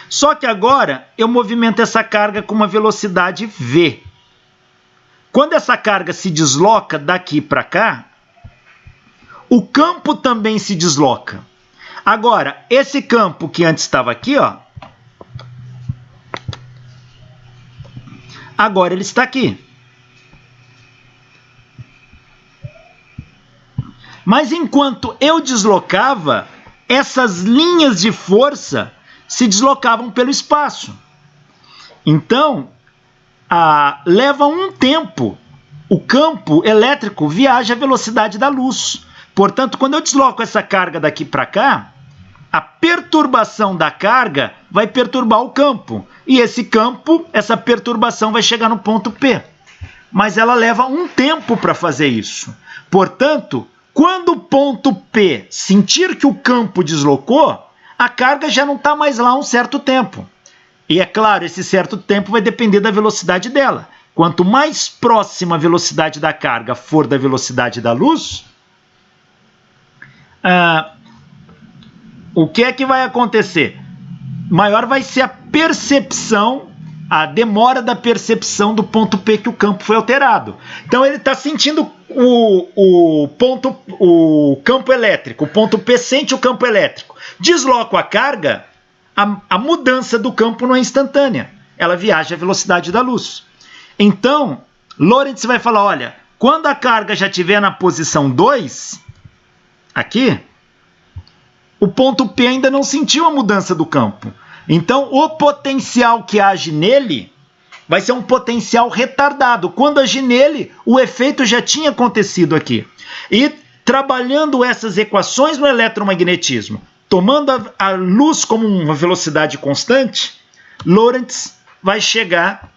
Só que agora eu movimento essa carga com uma velocidade V. Quando essa carga se desloca daqui para cá, o campo também se desloca. Agora, esse campo que antes estava aqui, ó, agora ele está aqui. Mas enquanto eu deslocava, essas linhas de força se deslocavam pelo espaço. Então, leva um tempo. O campo elétrico viaja à velocidade da luz. Portanto, quando eu desloco essa carga daqui para cá, a perturbação da carga vai perturbar o campo. E esse campo, essa perturbação vai chegar no ponto P. Mas ela leva um tempo para fazer isso. Portanto, quando o ponto P sentir que o campo deslocou, a carga já não está mais lá há um certo tempo. E é claro, esse certo tempo vai depender da velocidade dela. Quanto mais próxima a velocidade da carga for da velocidade da luz, o que é que vai acontecer? Maior vai ser a percepção, a demora da percepção do ponto P que o campo foi alterado. Então ele está sentindo o campo elétrico, o ponto P sente o campo elétrico. Desloco a carga, a mudança do campo não é instantânea, ela viaja à velocidade da luz. Então, Lorentz vai falar, olha, quando a carga já estiver na posição 2, aqui, o ponto P ainda não sentiu a mudança do campo. Então, o potencial que age nele vai ser um potencial retardado. Quando agir nele, o efeito já tinha acontecido aqui. E trabalhando essas equações no eletromagnetismo, tomando a luz como uma velocidade constante, Lorentz vai chegar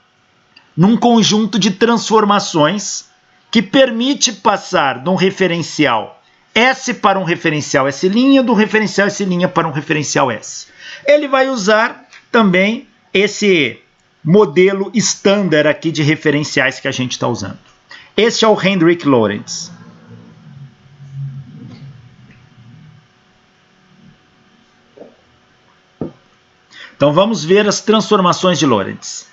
num conjunto de transformações que permite passar de um referencial S para um referencial S', do referencial S' para um referencial S. Ele vai usar também esse modelo estándar aqui de referenciais que a gente está usando. Este é o Hendrik Lorentz. Então vamos ver as transformações de Lorentz.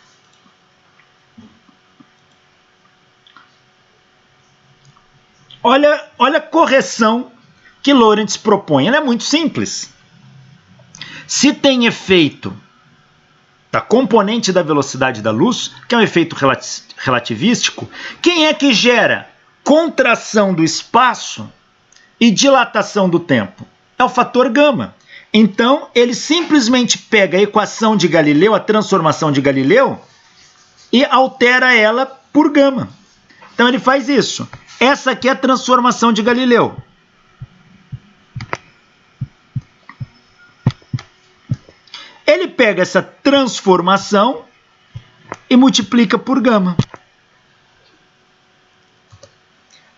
Olha a correção que Lorentz propõe. Ela é muito simples. Se tem efeito da componente da velocidade da luz, que é um efeito relativístico, quem é que gera contração do espaço e dilatação do tempo? É o fator gama. Então, ele simplesmente pega a equação de Galileu, a transformação de Galileu, e altera ela por gama. Então, ele faz isso. Essa aqui é a transformação de Galileu. Ele pega essa transformação e multiplica por gama.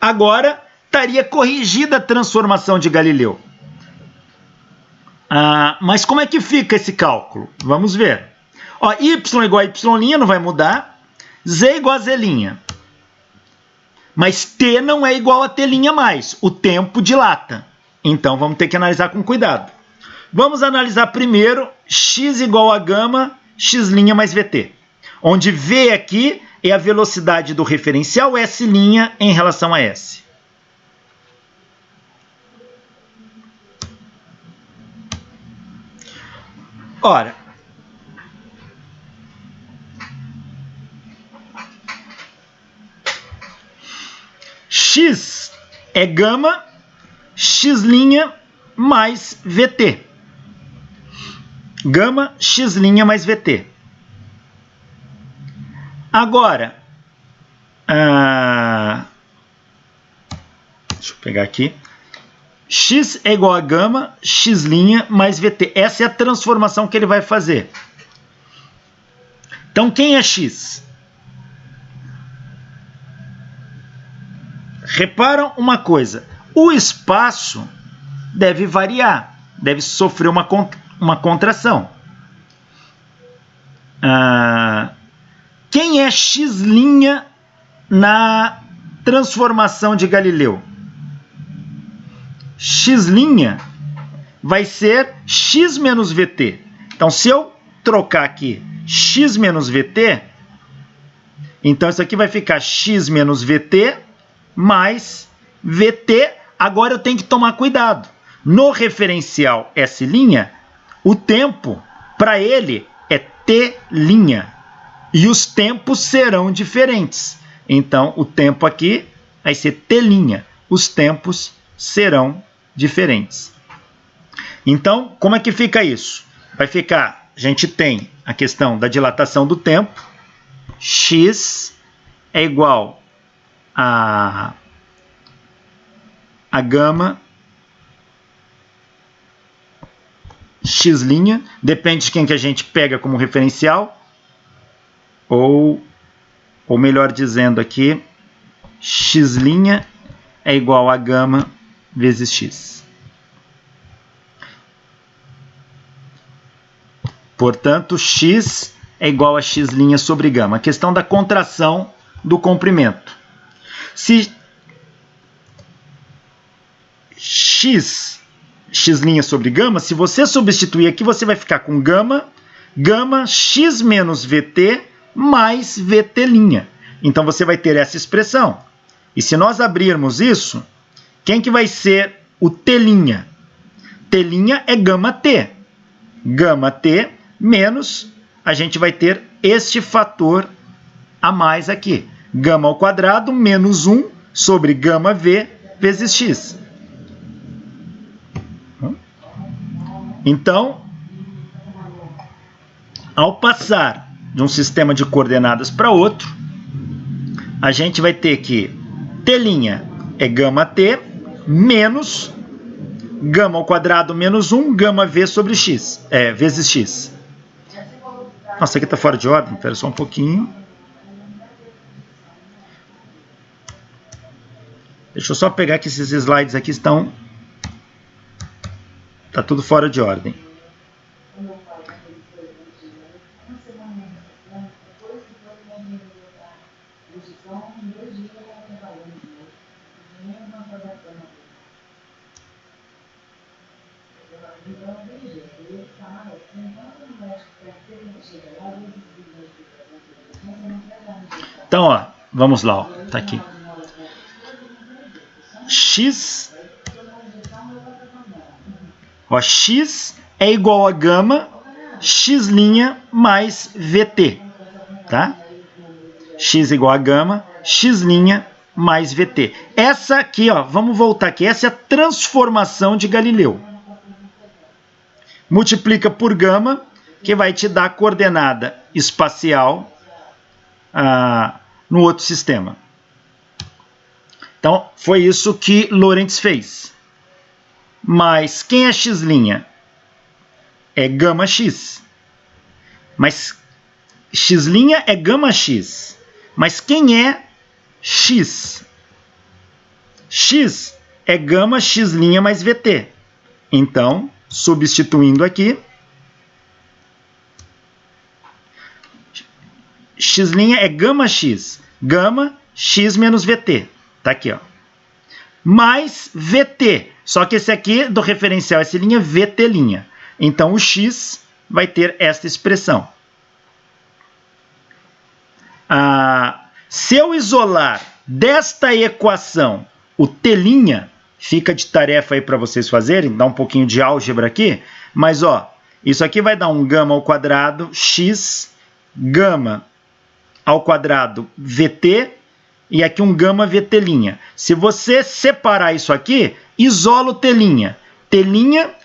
Agora, estaria corrigida a transformação de Galileu. Mas como é que fica esse cálculo? Vamos ver. Ó, y igual a y', não vai mudar. Z igual a z'. Mas T não é igual a T' mais. O tempo dilata. Então, vamos ter que analisar com cuidado. Vamos analisar primeiro x igual a gama, x' mais VT. Onde V aqui é a velocidade do referencial S' em relação a S. Ora, x é gama, x' mais VT. Gama, x' mais VT. Agora, deixa eu pegar aqui. X é igual a gama, x' mais VT. Essa é a transformação que ele vai fazer. Então, quem é x? Reparam uma coisa. O espaço deve variar, deve sofrer uma contração. Quem é x' na transformação de Galileu? X' vai ser x menos VT. Então, se eu trocar aqui x menos VT, então isso aqui vai ficar x menos VT mais VT. Agora eu tenho que tomar cuidado. No referencial S', o tempo para ele é T'. E os tempos serão diferentes. Então, o tempo aqui vai ser T'. Os tempos serão diferentes. Então, como é que fica isso? Vai ficar, a gente tem a questão da dilatação do tempo. X é igual a gama x', depende de quem que a gente pega como referencial, ou melhor dizendo aqui, x' é igual a gama vezes x. Portanto, x é igual a x' sobre gama. A questão da contração do comprimento. Se x' sobre gama, se você substituir aqui, você vai ficar com gama x menos VT mais VT'. Então, você vai ter essa expressão. E se nós abrirmos isso, quem que vai ser o T'? T' é gama T. Gama T menos, a gente vai ter este fator a mais aqui. Gama ao quadrado menos 1 sobre gama V vezes x. Então, ao passar de um sistema de coordenadas para outro, a gente vai ter que T' é gama T menos gama ao quadrado menos 1, gama V sobre x, vezes x. Nossa, aqui está fora de ordem, espera só um pouquinho. Deixa eu só pegar que esses slides aqui estão... Está tudo fora de ordem. Então, ó, vamos lá, ó, tá aqui. X é igual a gama x' mais VT, tá? X igual a gama x' mais VT. Essa aqui, ó, vamos voltar aqui, essa é a transformação de Galileu. Multiplica por gama, que vai te dar a coordenada espacial no outro sistema. Então, foi isso que Lorentz fez. Mas quem é x'? É gama x. Mas x' é gama x. Mas quem é x? X é gama x' mais VT. Então, substituindo aqui, x' é gama x menos VT. Tá aqui, ó. Mais VT. Só que esse aqui do referencial S', VT'. Então, o X vai ter esta expressão. Se eu isolar desta equação o T', fica de tarefa aí para vocês fazerem, dá um pouquinho de álgebra aqui, mas ó, isso aqui vai dar um gama ao quadrado x gama ao quadrado VT e aqui um gama VT'. Se você separar isso aqui, isola o T'. T'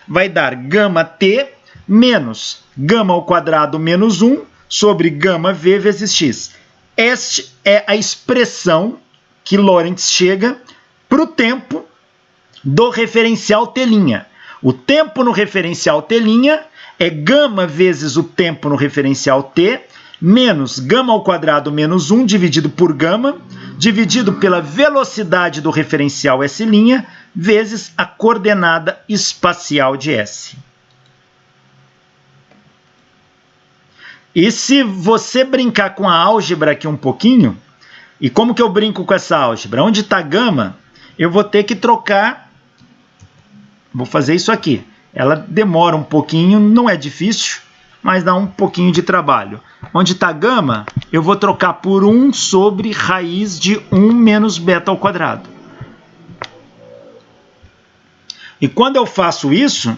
vai dar gama T menos gama ao quadrado menos 1 sobre gama V vezes x. Esta é a expressão que Lorentz chega para o tempo do referencial T'. O tempo no referencial T' é gama vezes o tempo no referencial T, menos gama ao quadrado menos 1 dividido por gama, dividido pela velocidade do referencial S', vezes a coordenada espacial de S. E se você brincar com a álgebra aqui um pouquinho, e como que eu brinco com essa álgebra? Onde está gama, eu vou ter que trocar, vou fazer isso aqui. Ela demora um pouquinho, não é difícil, mas dá um pouquinho de trabalho. Onde está gama, eu vou trocar por 1 sobre raiz de 1 menos beta ao quadrado. E quando eu faço isso,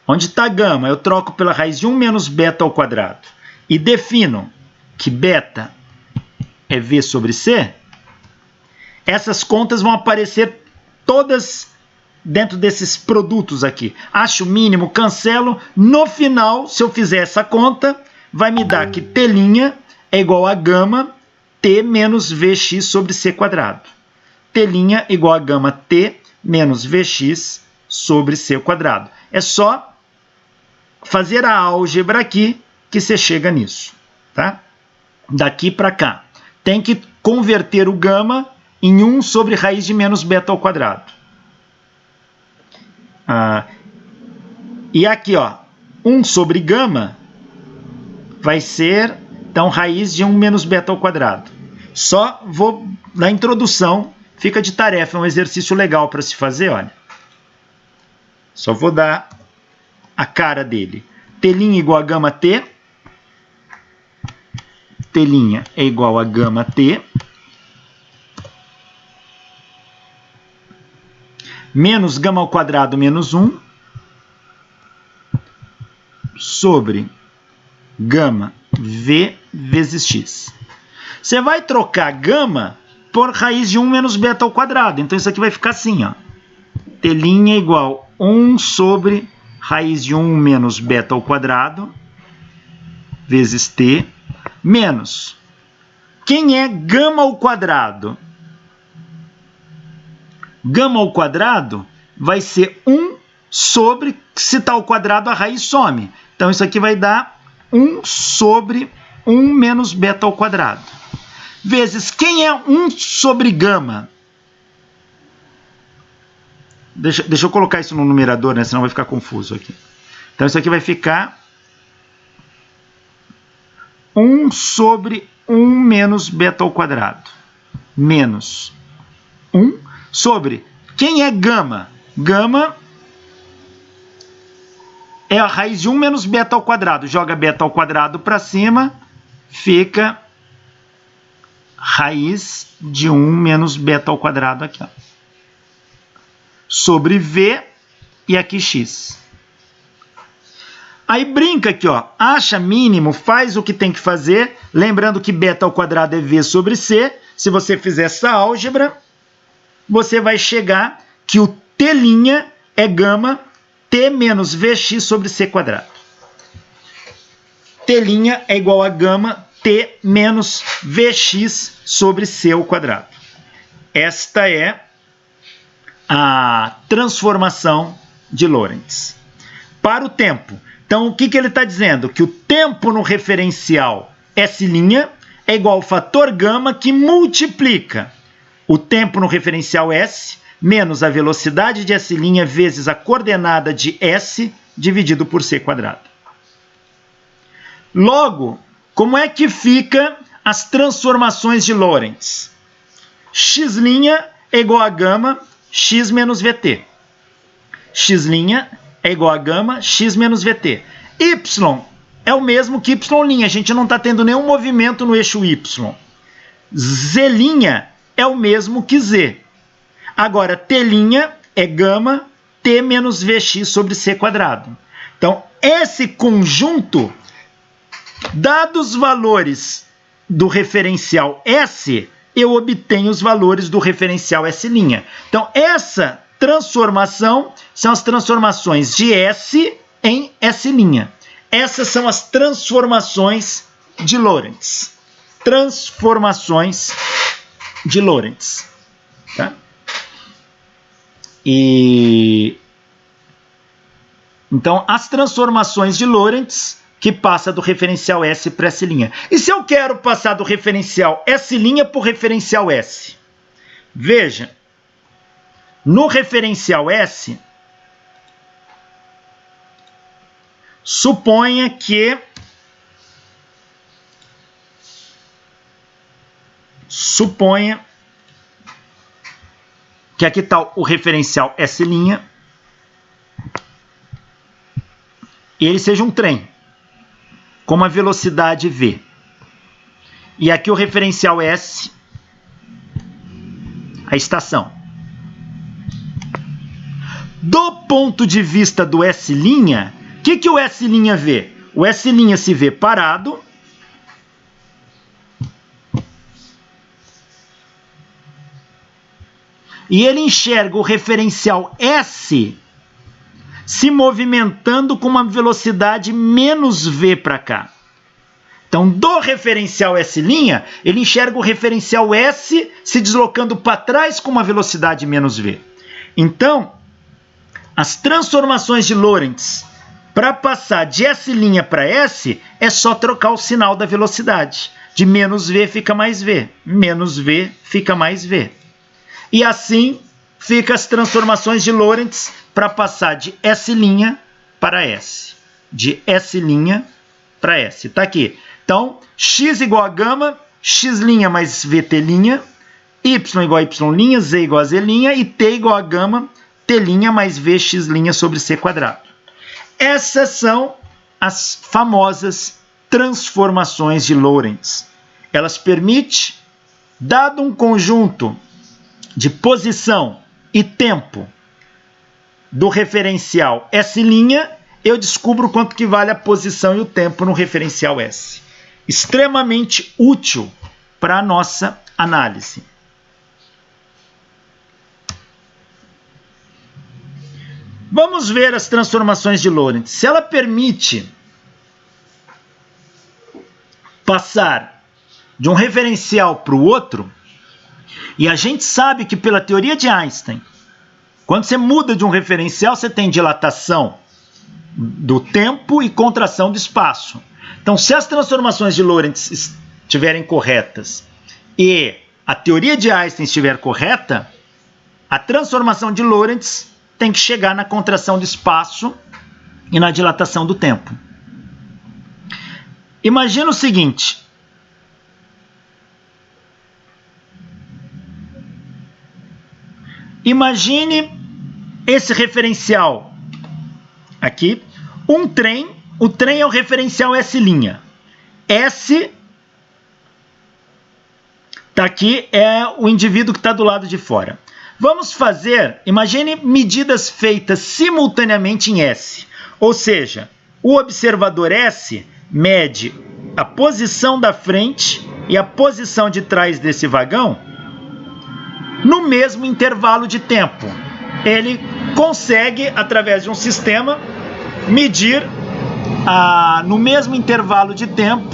onde está gama, eu troco pela raiz de 1 menos beta ao quadrado. E defino que beta é V sobre C. Essas contas vão aparecer todas dentro desses produtos aqui. Acho o mínimo, cancelo. No final, se eu fizer essa conta, vai me dar que T' é igual a gama T menos Vx sobre C quadrado. T' é igual a gama T menos Vx sobre C quadrado. É só fazer a álgebra aqui que você chega nisso, tá? Daqui para cá. Tem que converter o gama em 1 sobre raiz de menos beta ao quadrado. E aqui, ó, 1 sobre gama vai ser, então, raiz de 1 menos beta ao quadrado. Só vou, na introdução, fica de tarefa, é um exercício legal para se fazer, olha. Só vou dar a cara dele. T' igual a gama T. T' é igual a gama T. Menos gama ao quadrado menos 1 sobre gama V vezes x. Você vai trocar gama por raiz de 1 menos beta ao quadrado. Então isso aqui vai ficar assim, ó. T' é igual a 1 sobre raiz de 1 menos beta ao quadrado vezes t menos. Quem é gama ao quadrado? Gama ao quadrado vai ser 1 sobre, se está ao quadrado, a raiz some. Então, isso aqui vai dar 1 sobre 1 menos beta ao quadrado. Vezes, quem é 1 sobre gama? Deixa eu colocar isso no numerador, né? Senão vai ficar confuso aqui. Então, isso aqui vai ficar 1 sobre 1 menos beta ao quadrado. Menos 1 sobre... Quem é gama? Gama é a raiz de 1 menos beta ao quadrado. Joga beta ao quadrado para cima, fica raiz de 1 menos beta ao quadrado aqui, ó. Sobre V e aqui x. Aí brinca aqui, ó, acha mínimo, faz o que tem que fazer, lembrando que beta ao quadrado é V sobre C. Se você fizer essa álgebra, você vai chegar que o T' é gama T menos Vx sobre C quadrado. T' é igual a gama T menos Vx sobre C ao quadrado. Esta é a transformação de Lorentz. Para o tempo. Então, o que ele está dizendo? Que o tempo no referencial S' é igual ao fator gama que multiplica o tempo no referencial S menos a velocidade de S' vezes a coordenada de S dividido por C quadrado. Logo, como é que fica as transformações de Lorentz? x' é igual a gama x menos VT. X' é igual a gama x menos VT. Y é o mesmo que y'. A gente não está tendo nenhum movimento no eixo y. Z' é o mesmo que z. Agora, T' é gama T menos Vx sobre C quadrado. Então, esse conjunto, dados os valores do referencial S, eu obtenho os valores do referencial S'. Então, essa transformação são as transformações de S em S'. Essas são as transformações de Lorentz. Transformações de Lorentz. Tá? Então, as transformações de Lorentz que passa do referencial S para S'. E se eu quero passar do referencial S' para o referencial S? Veja, no referencial S, suponha que aqui está o referencial S' e ele seja um trem com uma velocidade v. E aqui o referencial S, a estação. Do ponto de vista do S', o que o S' vê? O S' se vê parado. E ele enxerga o referencial S se movimentando com uma velocidade menos v para cá. Então, do referencial S', ele enxerga o referencial S se deslocando para trás com uma velocidade menos v. Então, as transformações de Lorentz para passar de S' para S é só trocar o sinal da velocidade. De menos v fica mais v, menos v fica mais v. E assim fica as transformações de Lorentz para passar de S' para S. De S' para S. Está aqui. Então, x igual a gama, x' mais vt', y igual a y', z igual a z' e t igual a gama, t' mais vx' sobre c quadrado. Essas são as famosas transformações de Lorentz. Elas permitem, dado um conjunto de posição e tempo do referencial S', eu descubro quanto que vale a posição e o tempo no referencial S. Extremamente útil para a nossa análise. Vamos ver as transformações de Lorentz. Se ela permite passar de um referencial para o outro, e a gente sabe que pela teoria de Einstein, quando você muda de um referencial, você tem dilatação do tempo e contração do espaço. Então, se as transformações de Lorentz estiverem corretas e a teoria de Einstein estiver correta, a transformação de Lorentz tem que chegar na contração do espaço e na dilatação do tempo. Imagina o seguinte. Imagine esse referencial aqui, um trem, o trem é o referencial S'. S tá aqui, é o indivíduo que está do lado de fora. Vamos fazer, imagine medidas feitas simultaneamente em S. Ou seja, o observador S mede a posição da frente e a posição de trás desse vagão no mesmo intervalo de tempo. Ele consegue, através de um sistema, medir no mesmo intervalo de tempo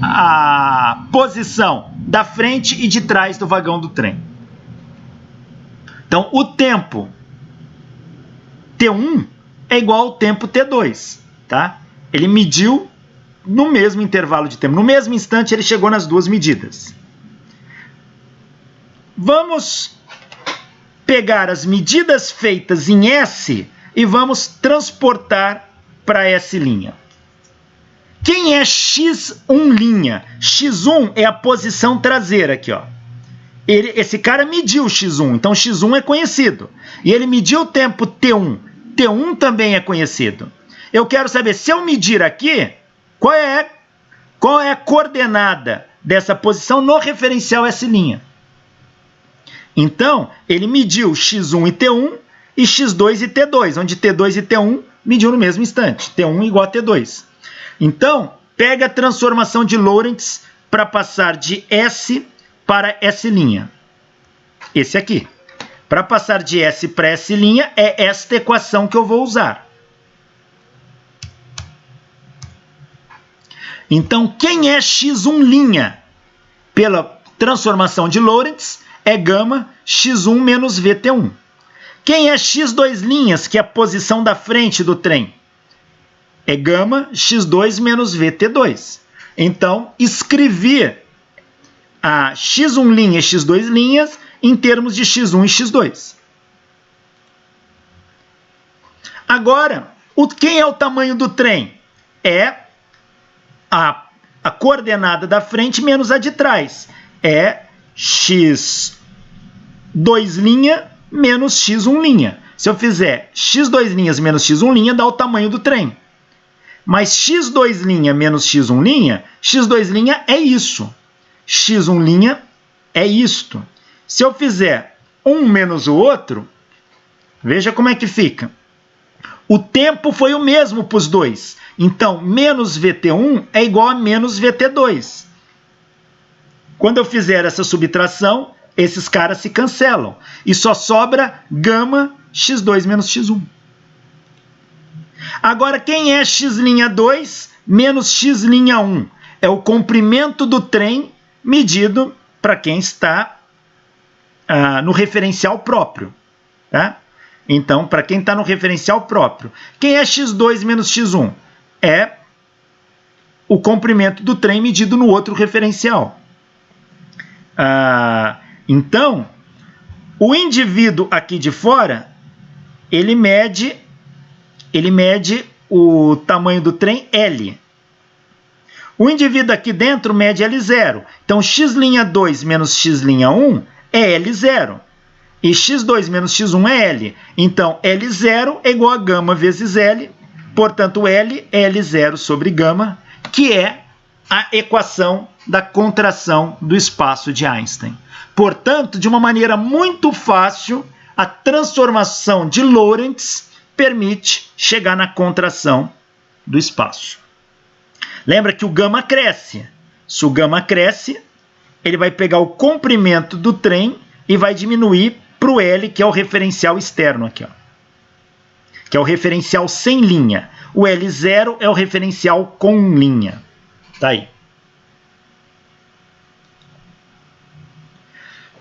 a posição da frente e de trás do vagão do trem. Então, o tempo T1 é igual ao tempo T2. Tá? Ele mediu no mesmo intervalo de tempo. No mesmo instante, ele chegou nas duas medidas. Vamos pegar as medidas feitas em S e vamos transportar para S'. Quem é x1'? x1 é a posição traseira aqui, ó. esse cara mediu x1, então x1 é conhecido. E ele mediu o tempo t1. T1 também é conhecido. Eu quero saber, se eu medir aqui, qual é a coordenada dessa posição no referencial S'. Então, ele mediu x1 e t1 e x2 e t2, onde t2 e t1 mediu no mesmo instante. T1 igual a t2. Então, pega a transformação de Lorentz para passar de S para S'. Esse aqui. Para passar de S para S', é esta equação que eu vou usar.'Então, quem é x1' pela transformação de Lorentz é γ x1 menos vt1. Quem é x2', que é a posição da frente do trem? É γ x2 menos vt2. Então, escrevi a x1' e x2' em termos de x1 e x2. Agora, quem é o tamanho do trem? É a coordenada da frente menos a de trás. É x2' menos x1'. Se eu fizer x2' menos x1' dá o tamanho do trem. Mas x2' menos x1', x2' é isso. x1' é isto. Se eu fizer um menos o outro, veja como é que fica. O tempo foi o mesmo para os dois. Então, menos vt1 é igual a menos vt2. Quando eu fizer essa subtração, esses caras se cancelam. E só sobra γ x2 menos x1. Agora, quem é x'2 menos x'1? É o comprimento do trem medido para quem está no referencial próprio. Tá? Então, para quem está no referencial próprio. Quem é x2 menos x1? É o comprimento do trem medido no outro referencial. Então, o indivíduo aqui de fora, ele mede o tamanho do trem L. O indivíduo aqui dentro mede L0. Então, x'2 menos x'1 é L0. E x2 menos x1 é L. Então, L0 é igual a γ vezes L. Portanto, L é L0 sobre γ, que é a equação da contração do espaço de Einstein. Portanto, de uma maneira muito fácil, a transformação de Lorentz permite chegar na contração do espaço. Lembra que o γ cresce. Se o γ cresce, ele vai pegar o comprimento do trem e vai diminuir para o L, que é o referencial externo aqui, ó, que é o referencial sem linha. O L0 é o referencial com linha. Tá aí.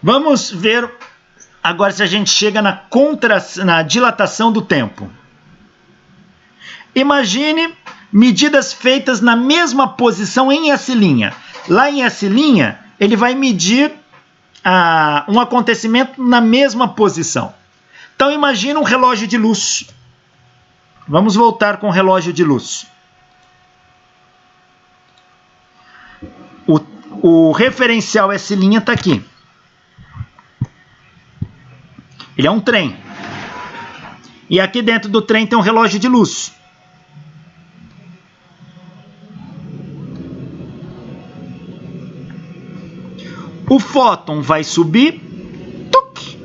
Vamos ver agora se a gente chega na dilatação do tempo. Imagine medidas feitas na mesma posição em S'. Lá em S', ele vai medir um acontecimento na mesma posição. Então, imagine um relógio de luz. Vamos voltar com o relógio de luz. O referencial S' está aqui. Ele é um trem. E aqui dentro do trem tem um relógio de luz. O fóton vai subir, tuc,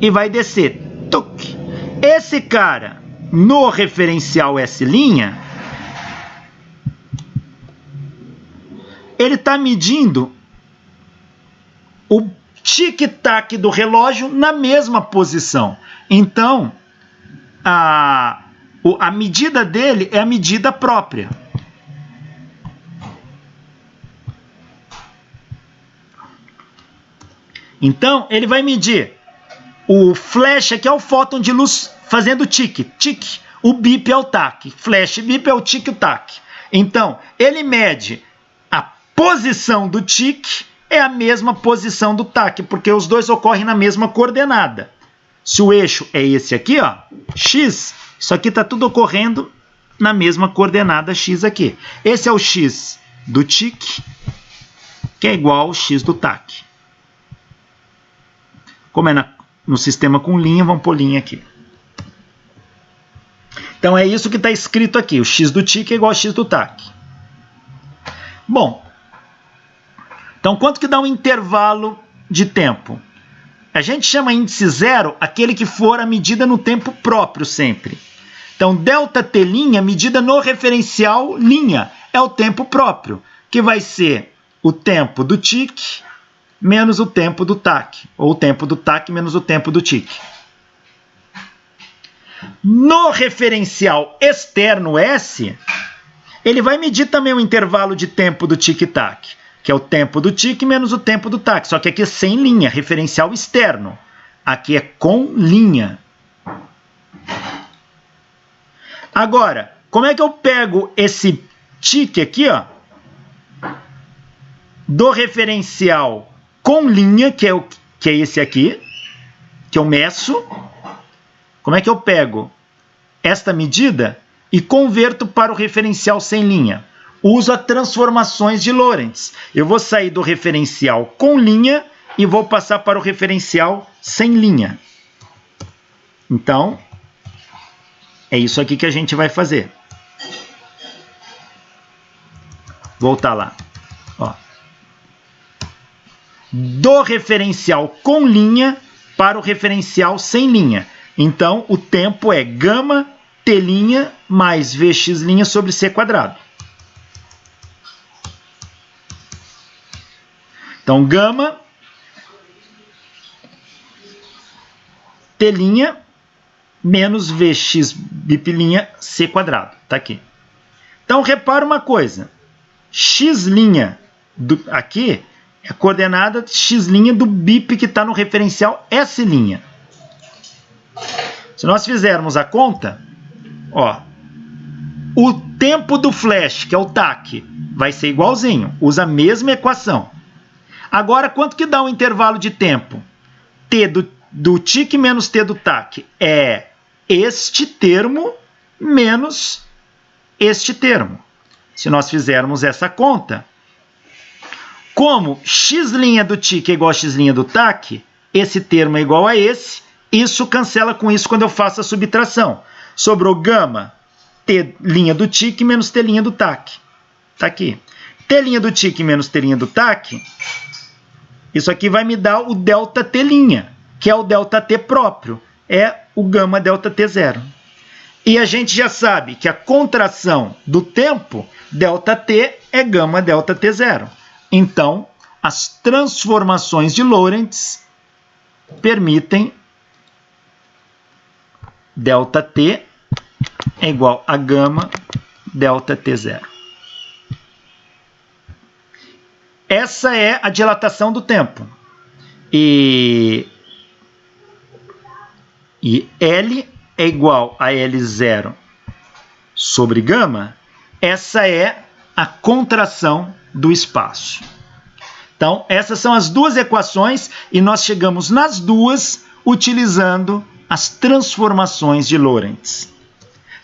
e vai descer, tuc. Esse cara, no referencial S', ele está medindo o tic-tac do relógio na mesma posição. Então, a medida dele é a medida própria. Então, ele vai medir o flash, que é o fóton de luz fazendo tic, tic. O bip é o tac. Flash e bip é o tic e o tac. Então, ele mede a posição do tic, é a mesma posição do tac, porque os dois ocorrem na mesma coordenada. Se o eixo é esse aqui, ó, x, isso aqui está tudo ocorrendo na mesma coordenada x aqui. Esse é o x do tic, que é igual ao x do tac. Como é no sistema com linha, vamos pôr linha aqui. Então é isso que está escrito aqui. O x do tique é igual a x do tac. Bom, então quanto que dá um intervalo de tempo? A gente chama índice zero aquele que for a medida no tempo próprio sempre. Então, ΔT', medida no referencial linha, é o tempo próprio, que vai ser o tempo do tique menos o tempo do tac, ou o tempo do tac menos o tempo do tique. No referencial externo S, ele vai medir também o intervalo de tempo do tic-tac, que é o tempo do tique menos o tempo do tac, só que aqui é sem linha, referencial externo. Aqui é com linha. Agora, como é que eu pego esse tique aqui, ó, do referencial com linha, que é esse aqui, que eu meço? Como é que eu pego esta medida e converto para o referencial sem linha? Uso as transformações de Lorentz. Eu vou sair do referencial com linha e vou passar para o referencial sem linha. Então, é isso aqui que a gente vai fazer. Voltar lá. Ó. Do referencial com linha para o referencial sem linha. Então, o tempo é gama T' mais Vx' sobre C quadrado. Então, gama T' menos Vx bip' C quadrado. Está aqui. Então, repara uma coisa. X' aqui é a coordenada X' do bip que está no referencial S'. Se nós fizermos a conta, ó, o tempo do flash, que é o tac, vai ser igualzinho. Usa a mesma equação. Agora, quanto que dá o intervalo de tempo? T do tique menos T do tac é este termo menos este termo. Se nós fizermos essa conta, como X' do tique é igual a X' do tac, esse termo é igual a esse, isso cancela com isso quando eu faço a subtração. Sobrou gama T' do tique menos T' do tac. Está aqui. T' do tique menos T' do tac, isso aqui vai me dar o ΔT', que é o ΔT próprio. É o gama ΔT0. E a gente já sabe que a contração do tempo, ΔT, é gama ΔT0. Então, as transformações de Lorentz permitem ΔT é igual a gama ΔT0. Essa é a dilatação do tempo. E L é igual a L0 sobre gama. Essa é a contração do espaço. Então, essas são as duas equações e nós chegamos nas duas utilizando as transformações de Lorentz.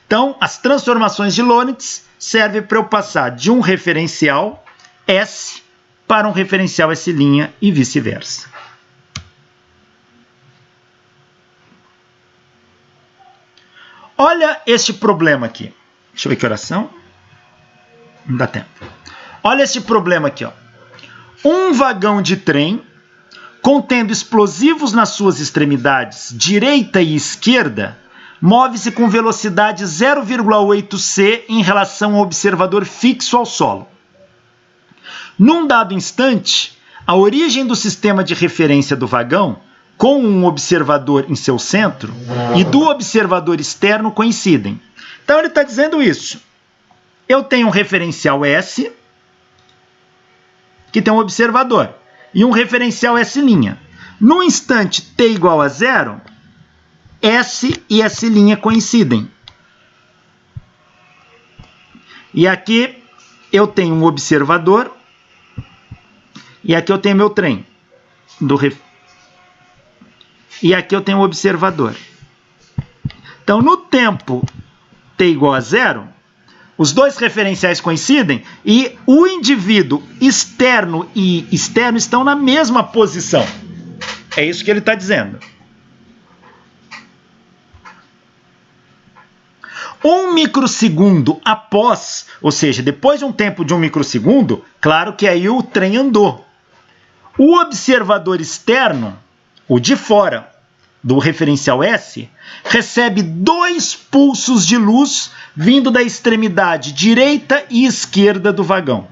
Então, as transformações de Lorentz servem para eu passar de um referencial S para um referencial S' e vice-versa. Olha este problema aqui. Deixa eu ver que oração. Não dá tempo. Olha este problema aqui, ó. Um vagão de trem contendo explosivos nas suas extremidades direita e esquerda move-se com velocidade 0,8 c em relação ao observador fixo ao solo. Num dado instante, a origem do sistema de referência do vagão, com um observador em seu centro, e do observador externo coincidem. Então ele está dizendo isso. Eu tenho um referencial S, que tem um observador, e um referencial S'. No instante t igual a 0, S e S' coincidem. E aqui eu tenho um observador, e aqui eu tenho meu trem. E aqui eu tenho um observador. Então, no tempo t igual a 0, os dois referenciais coincidem e o indivíduo externo e externo estão na mesma posição. É isso que ele está dizendo. 1 microsegundo após, ou seja, depois de um tempo de 1 microsegundo, claro que aí o trem andou. O observador externo, o de fora do referencial S, recebe 2 pulsos de luz vindo da extremidade direita e esquerda do vagão.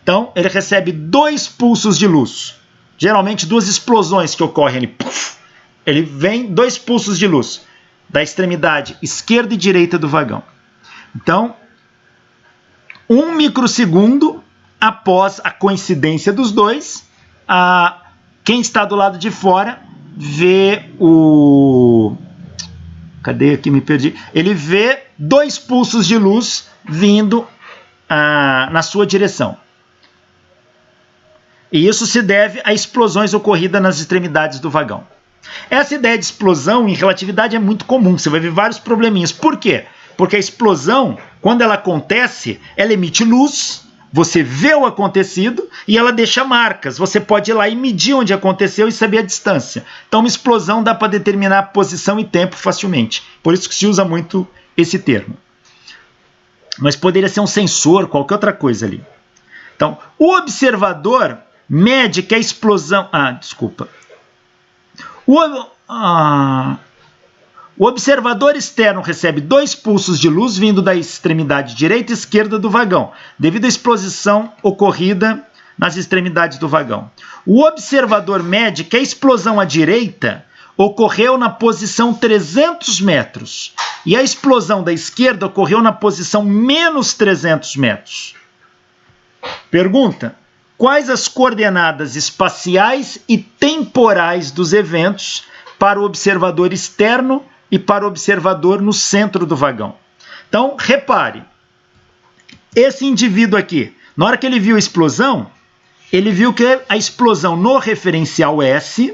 Então, ele recebe 2 pulsos de luz. Geralmente, 2 explosões que ocorrem ali. Puff, ele vem 2 pulsos de luz da extremidade esquerda e direita do vagão. Então, 1 microsegundo após a coincidência dos dois, quem está do lado de fora vê o... Cadê aqui? Me perdi. Ele vê 2 pulsos de luz vindo na sua direção. E isso se deve a explosões ocorridas nas extremidades do vagão. Essa ideia de explosão em relatividade é muito comum, você vai ver vários probleminhas. Por quê? Porque a explosão, quando ela acontece, ela emite luz, você vê o acontecido e ela deixa marcas. Você pode ir lá e medir onde aconteceu e saber a distância. Então, uma explosão dá para determinar posição e tempo facilmente. Por isso que se usa muito esse termo. Mas poderia ser um sensor, qualquer outra coisa ali. Então, o observador mede que a explosão... O observador externo recebe 2 pulsos de luz vindo da extremidade direita e esquerda do vagão, devido à explosão ocorrida nas extremidades do vagão. O observador mede que a explosão à direita ocorreu na posição 300 metros e a explosão da esquerda ocorreu na posição menos 300 metros. Pergunta: quais as coordenadas espaciais e temporais dos eventos para o observador externo e para o observador no centro do vagão? Então, repare, esse indivíduo aqui, na hora que ele viu a explosão, ele viu que a explosão no referencial S,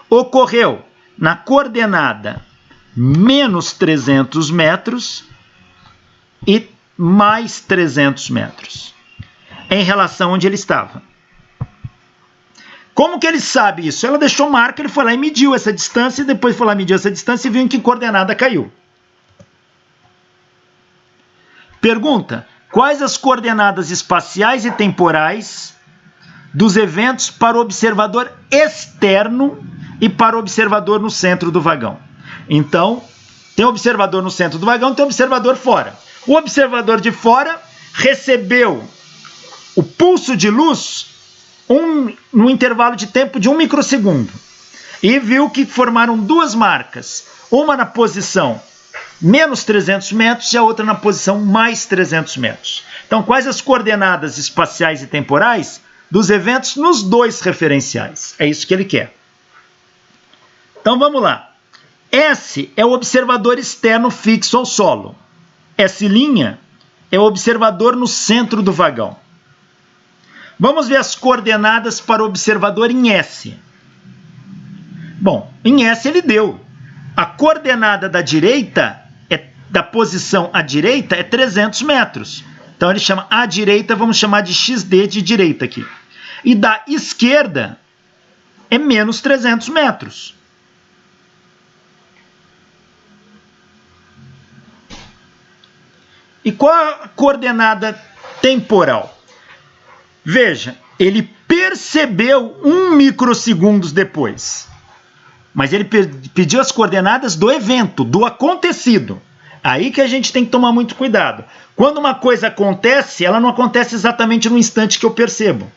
ocorreu na coordenada menos 300 metros e mais 300 metros, em relação onde ele estava. Como que ele sabe isso? Ela deixou marca, ele foi lá e mediu essa distância, e depois foi lá e mediu essa distância e viu em que coordenada caiu. Pergunta: quais as coordenadas espaciais e temporais dos eventos para o observador externo e para o observador no centro do vagão? Então, tem observador no centro do vagão, tem observador fora. O observador de fora recebeu o pulso de luz no intervalo de tempo de 1 microsegundo e viu que formaram 2 marcas, uma na posição menos 300 metros e a outra na posição mais 300 metros. Então, quais as coordenadas espaciais e temporais dos eventos nos 2 referenciais? É isso que ele quer. Então, vamos lá. S é o observador externo fixo ao solo. S' é o observador no centro do vagão. Vamos ver as coordenadas para o observador em S. Bom, em S ele deu. A coordenada da direita, da posição à direita, é 300 metros. Então ele chama a direita, vamos chamar de XD de direita aqui. E da esquerda é menos 300 metros. E qual a coordenada temporal? Veja, ele percebeu 1 microsegundos depois. Mas ele pediu as coordenadas do evento, do acontecido. Aí que a gente tem que tomar muito cuidado. Quando uma coisa acontece, ela não acontece exatamente no instante que eu percebo.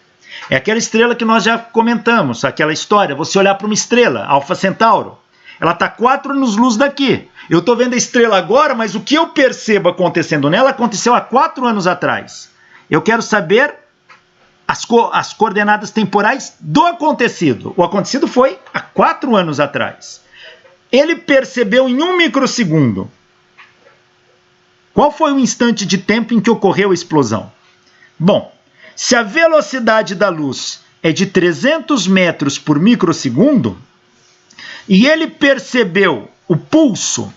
É aquela estrela que nós já comentamos, aquela história, você olhar para uma estrela, Alfa Centauro. Ela está 4 anos-luz daqui. Eu estou vendo a estrela agora, mas o que eu percebo acontecendo nela aconteceu há 4 anos atrás. Eu quero saber as coordenadas temporais do acontecido. O acontecido foi há 4 anos atrás. Ele percebeu em 1 microsegundo. Qual foi o instante de tempo em que ocorreu a explosão? Bom, se a velocidade da luz é de 300 metros por microsegundo, e ele percebeu o pulso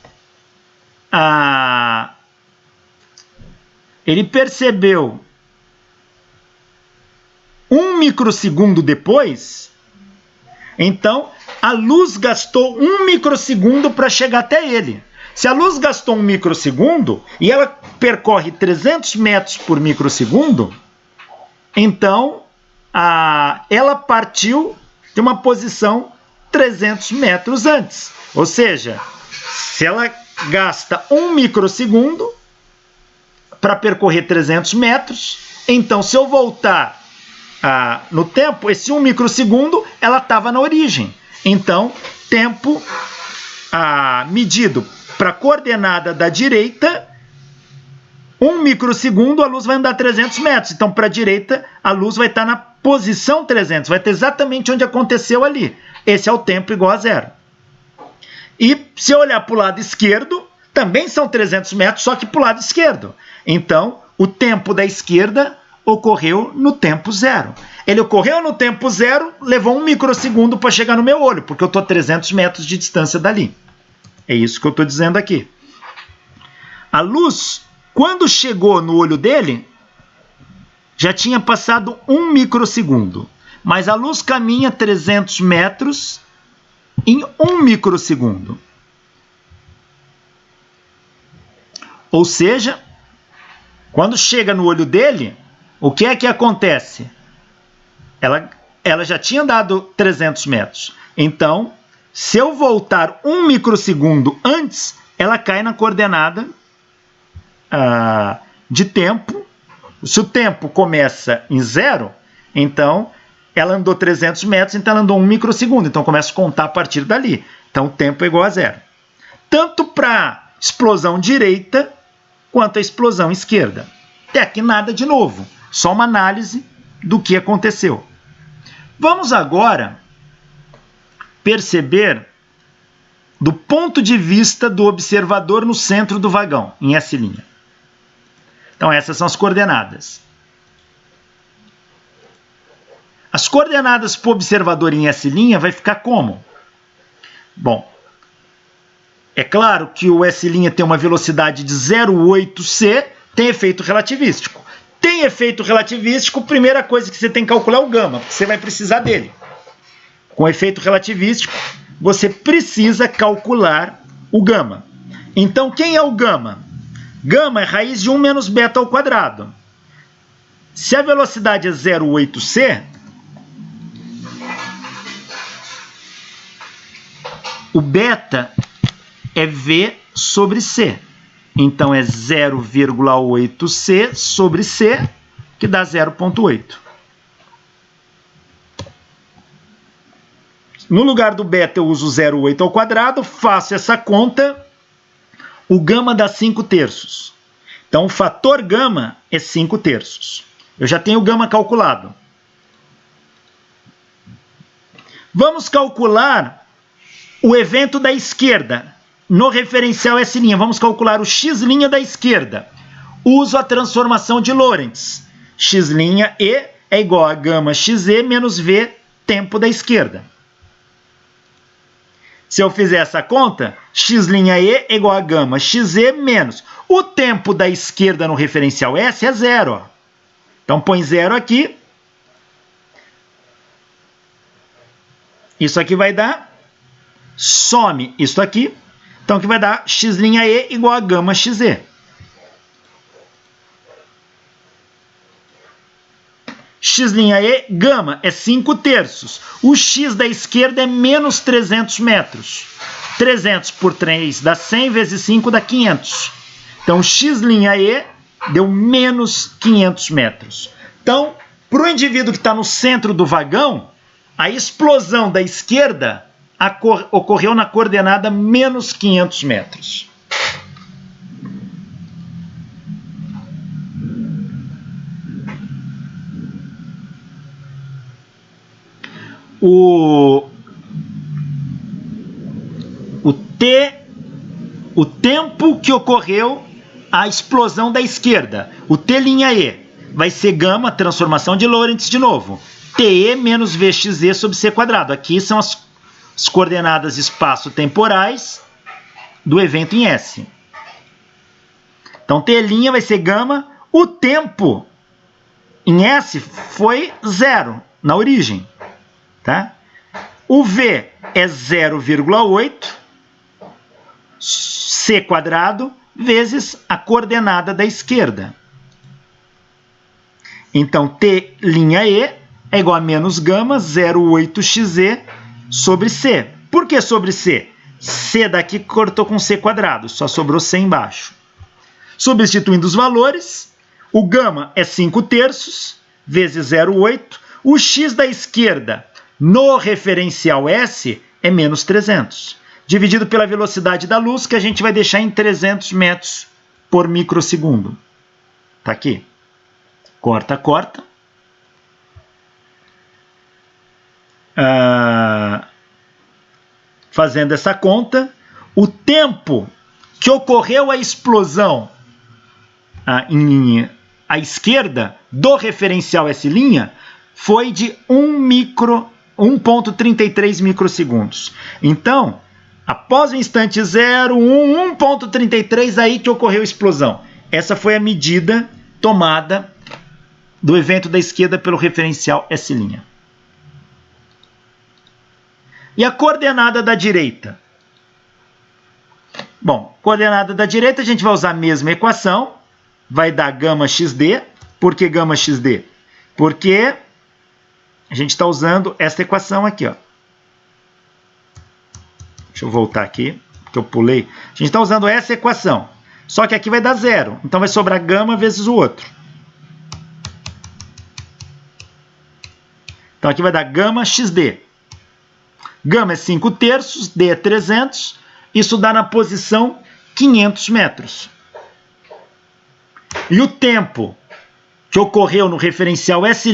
ele percebeu 1 microsegundo depois, então a luz gastou 1 microsegundo para chegar até ele. Se a luz gastou 1 microsegundo e ela percorre 300 metros por microsegundo, então ela partiu de uma posição 300 metros antes. Ou seja, se ela gasta 1 microsegundo para percorrer 300 metros, então se eu voltar no tempo, esse 1 microsegundo, ela estava na origem. Então, tempo medido para a coordenada da direita, 1 microsegundo, a luz vai andar 300 metros. Então, para a direita, a luz vai estar na posição 300, vai estar exatamente onde aconteceu ali. Esse é o tempo igual a zero. E se eu olhar para o lado esquerdo, também são 300 metros, só que para o lado esquerdo. Então, o tempo da esquerda ocorreu no tempo zero. Ele ocorreu no tempo zero, levou 1 microsegundo para chegar no meu olho, porque eu estou a 300 metros de distância dali. É isso que eu estou dizendo aqui. A luz, quando chegou no olho dele, já tinha passado 1 microsegundo. Mas a luz caminha 300 metros em 1 microsegundo. Ou seja, quando chega no olho dele, o que é que acontece? Ela já tinha andado 300 metros. Então, se eu voltar 1 microsegundo antes, ela cai na coordenada de tempo. Se o tempo começa em zero, então ela andou 300 metros, então ela andou 1 microsegundo. Então começa a contar a partir dali. Então o tempo é igual a zero. Tanto para a explosão direita quanto a explosão esquerda. Até aqui nada de novo. Só uma análise do que aconteceu. Vamos agora perceber do ponto de vista do observador no centro do vagão, em S'. Então essas são as coordenadas. As coordenadas para o observador em S' vai ficar como? Bom, é claro que o S' tem uma velocidade de 0,8c, tem efeito relativístico. Tem efeito relativístico, primeira coisa que você tem que calcular é o gama, porque você vai precisar dele. Com efeito relativístico, você precisa calcular o gama. Então, quem é o gama? Gama é raiz de 1 menos beta ao quadrado. Se a velocidade é 0,8c, o beta é V sobre C. Então, é 0,8c sobre C, que dá 0,8. No lugar do beta, eu uso 0,8 ao quadrado, faço essa conta, o gama dá 5/3. Então, o fator gama é 5/3. Eu já tenho o gama calculado. Vamos calcular o evento da esquerda. No referencial S', vamos calcular o x' da esquerda. Uso a transformação de Lorentz. X' E é igual a gama xe menos V tempo da esquerda. Se eu fizer essa conta, x' E é igual a gama xe menos o tempo da esquerda no referencial S é zero. Ó. Então põe zero aqui. Isso aqui vai dar, some isso aqui. Então, que vai dar x' E igual a gama xe. X' E, gama, é 5/3. O x da esquerda é menos 300 metros. 300 por 3 dá 100, vezes 5 dá 500. Então, x' E deu menos 500 metros. Então, para o indivíduo que está no centro do vagão, a explosão da esquerda ocorreu na coordenada menos 500 metros. O tempo que ocorreu a explosão da esquerda, o T'E, vai ser gama, transformação de Lorentz de novo. TE menos VXE sobre C quadrado. Aqui são as coordenadas espaço-temporais do evento em S. Então, T' vai ser gama, O tempo em S foi 0 na origem. Tá? O V é 0,8 C quadrado vezes a coordenada da esquerda. Então, T' E é igual a menos gama 0,8xe sobre C. Por que sobre C? C daqui cortou com C quadrado, só sobrou C embaixo. Substituindo os valores, o gama é 5/3 vezes 0,8. O x da esquerda no referencial S é menos 300. Dividido pela velocidade da luz, que a gente vai deixar em 300 metros por microsegundo. Tá aqui. Corta, corta. Fazendo essa conta, o tempo que ocorreu a explosão à esquerda do referencial S' foi de 1,33 microsegundos. Então, após o instante 0, 1,33, aí que ocorreu a explosão. Essa foi a medida tomada do evento da esquerda pelo referencial S'. E a coordenada da direita? Bom, coordenada da direita a gente vai usar a mesma equação, vai dar gama xd. Por que gama xd? Porque a gente está usando esta equação aqui, ó. Deixa eu voltar aqui, porque eu pulei. A gente está usando essa equação, só que aqui vai dar 0, então vai sobrar gama vezes o outro. Então aqui vai dar gama xd. Gama é 5/3, D é 300, isso dá na posição 500 metros. E o tempo que ocorreu no referencial S'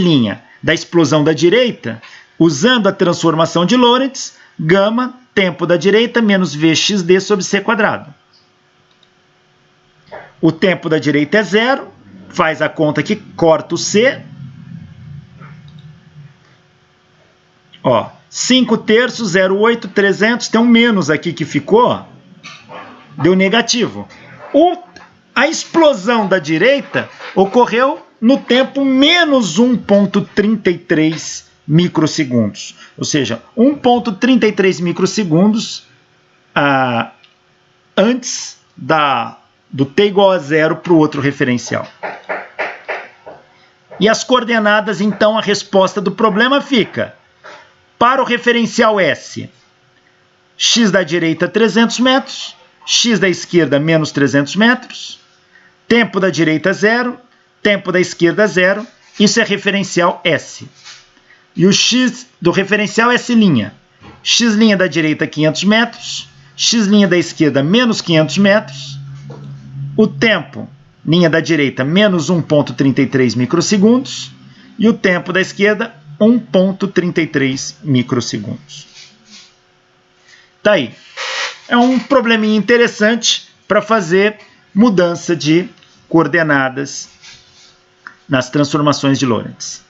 da explosão da direita, usando a transformação de Lorentz, gama, tempo da direita, menos Vxd sobre C quadrado. O tempo da direita é 0, faz a conta aqui, corta o C. Ó, 5/3, 0,8, 300, tem um menos aqui que ficou, deu negativo. A explosão da direita ocorreu no tempo menos 1,33 microsegundos. Ou seja, 1,33 microsegundos antes do t igual a 0 para o outro referencial. E as coordenadas, então, a resposta do problema fica: para o referencial S, x da direita 300 metros, x da esquerda menos 300 metros, tempo da direita 0, tempo da esquerda 0, isso é referencial S. E o x do referencial S', x' da direita 500 metros, x' da esquerda menos 500 metros, o tempo, linha da direita, menos 1,33 microsegundos, e o tempo da esquerda, 1,33 microsegundos. Tá aí. É um probleminha interessante para fazer mudança de coordenadas nas transformações de Lorentz.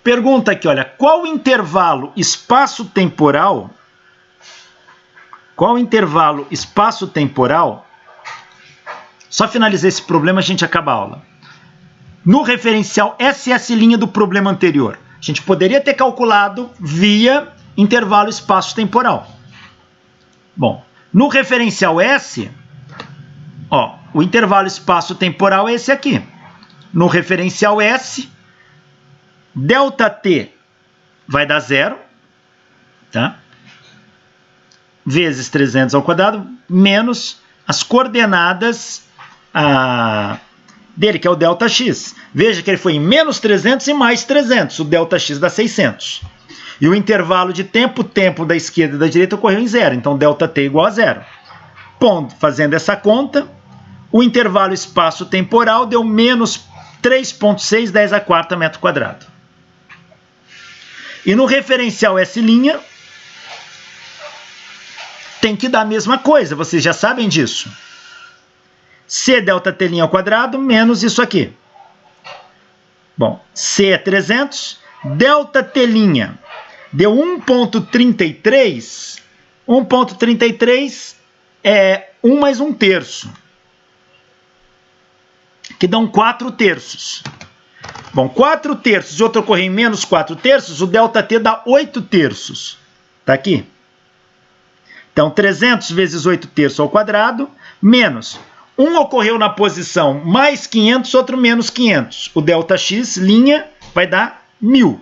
Pergunta aqui, olha, qual intervalo espaço-temporal só finalizar esse problema a gente acaba a aula. No referencial SS' do problema anterior, a gente poderia ter calculado via intervalo espaço-temporal. Bom, no referencial S, ó, o intervalo espaço-temporal é esse aqui. No referencial S, ΔT vai dar 0, tá? Vezes 300 ao quadrado, menos as coordenadas dele, que é o ΔX. Veja que ele foi em menos 300 e mais 300, o ΔX dá 600. E o intervalo de tempo da esquerda e da direita ocorreu em 0, então ΔT igual a 0. Fazendo essa conta, o intervalo espaço-temporal deu menos 3,6 10 a quarta metro quadrado. E no referencial S', tem que dar a mesma coisa, vocês já sabem disso. C ΔT' ao quadrado menos isso aqui. Bom, C é 300, ΔT'. Deu 1,33. 1,33 é 1 mais 1/3. Que dão 4/3. Bom, 4/3 e outro ocorrer em menos 4/3, o ΔT dá 8/3. Está aqui. Então, 300 vezes 8/3 ao quadrado, menos. Um ocorreu na posição mais 500, outro menos 500. O ΔX, linha, vai dar 1000.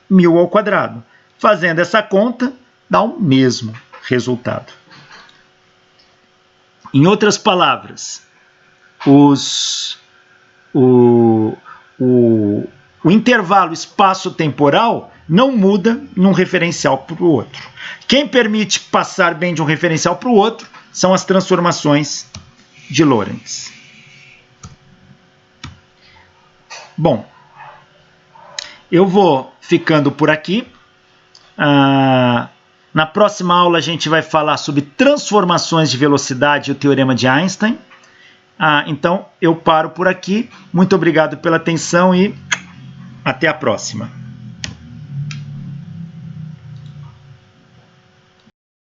1000 ao quadrado. Fazendo essa conta, dá o mesmo resultado. Em outras palavras, o intervalo espaço-temporal não muda num referencial para o outro. Quem permite passar bem de um referencial para o outro são as transformações de Lorentz. Bom, eu vou ficando por aqui. Na próxima aula a gente vai falar sobre transformações de velocidade e o teorema de Einstein. Então eu paro por aqui. Muito obrigado pela atenção e até a próxima.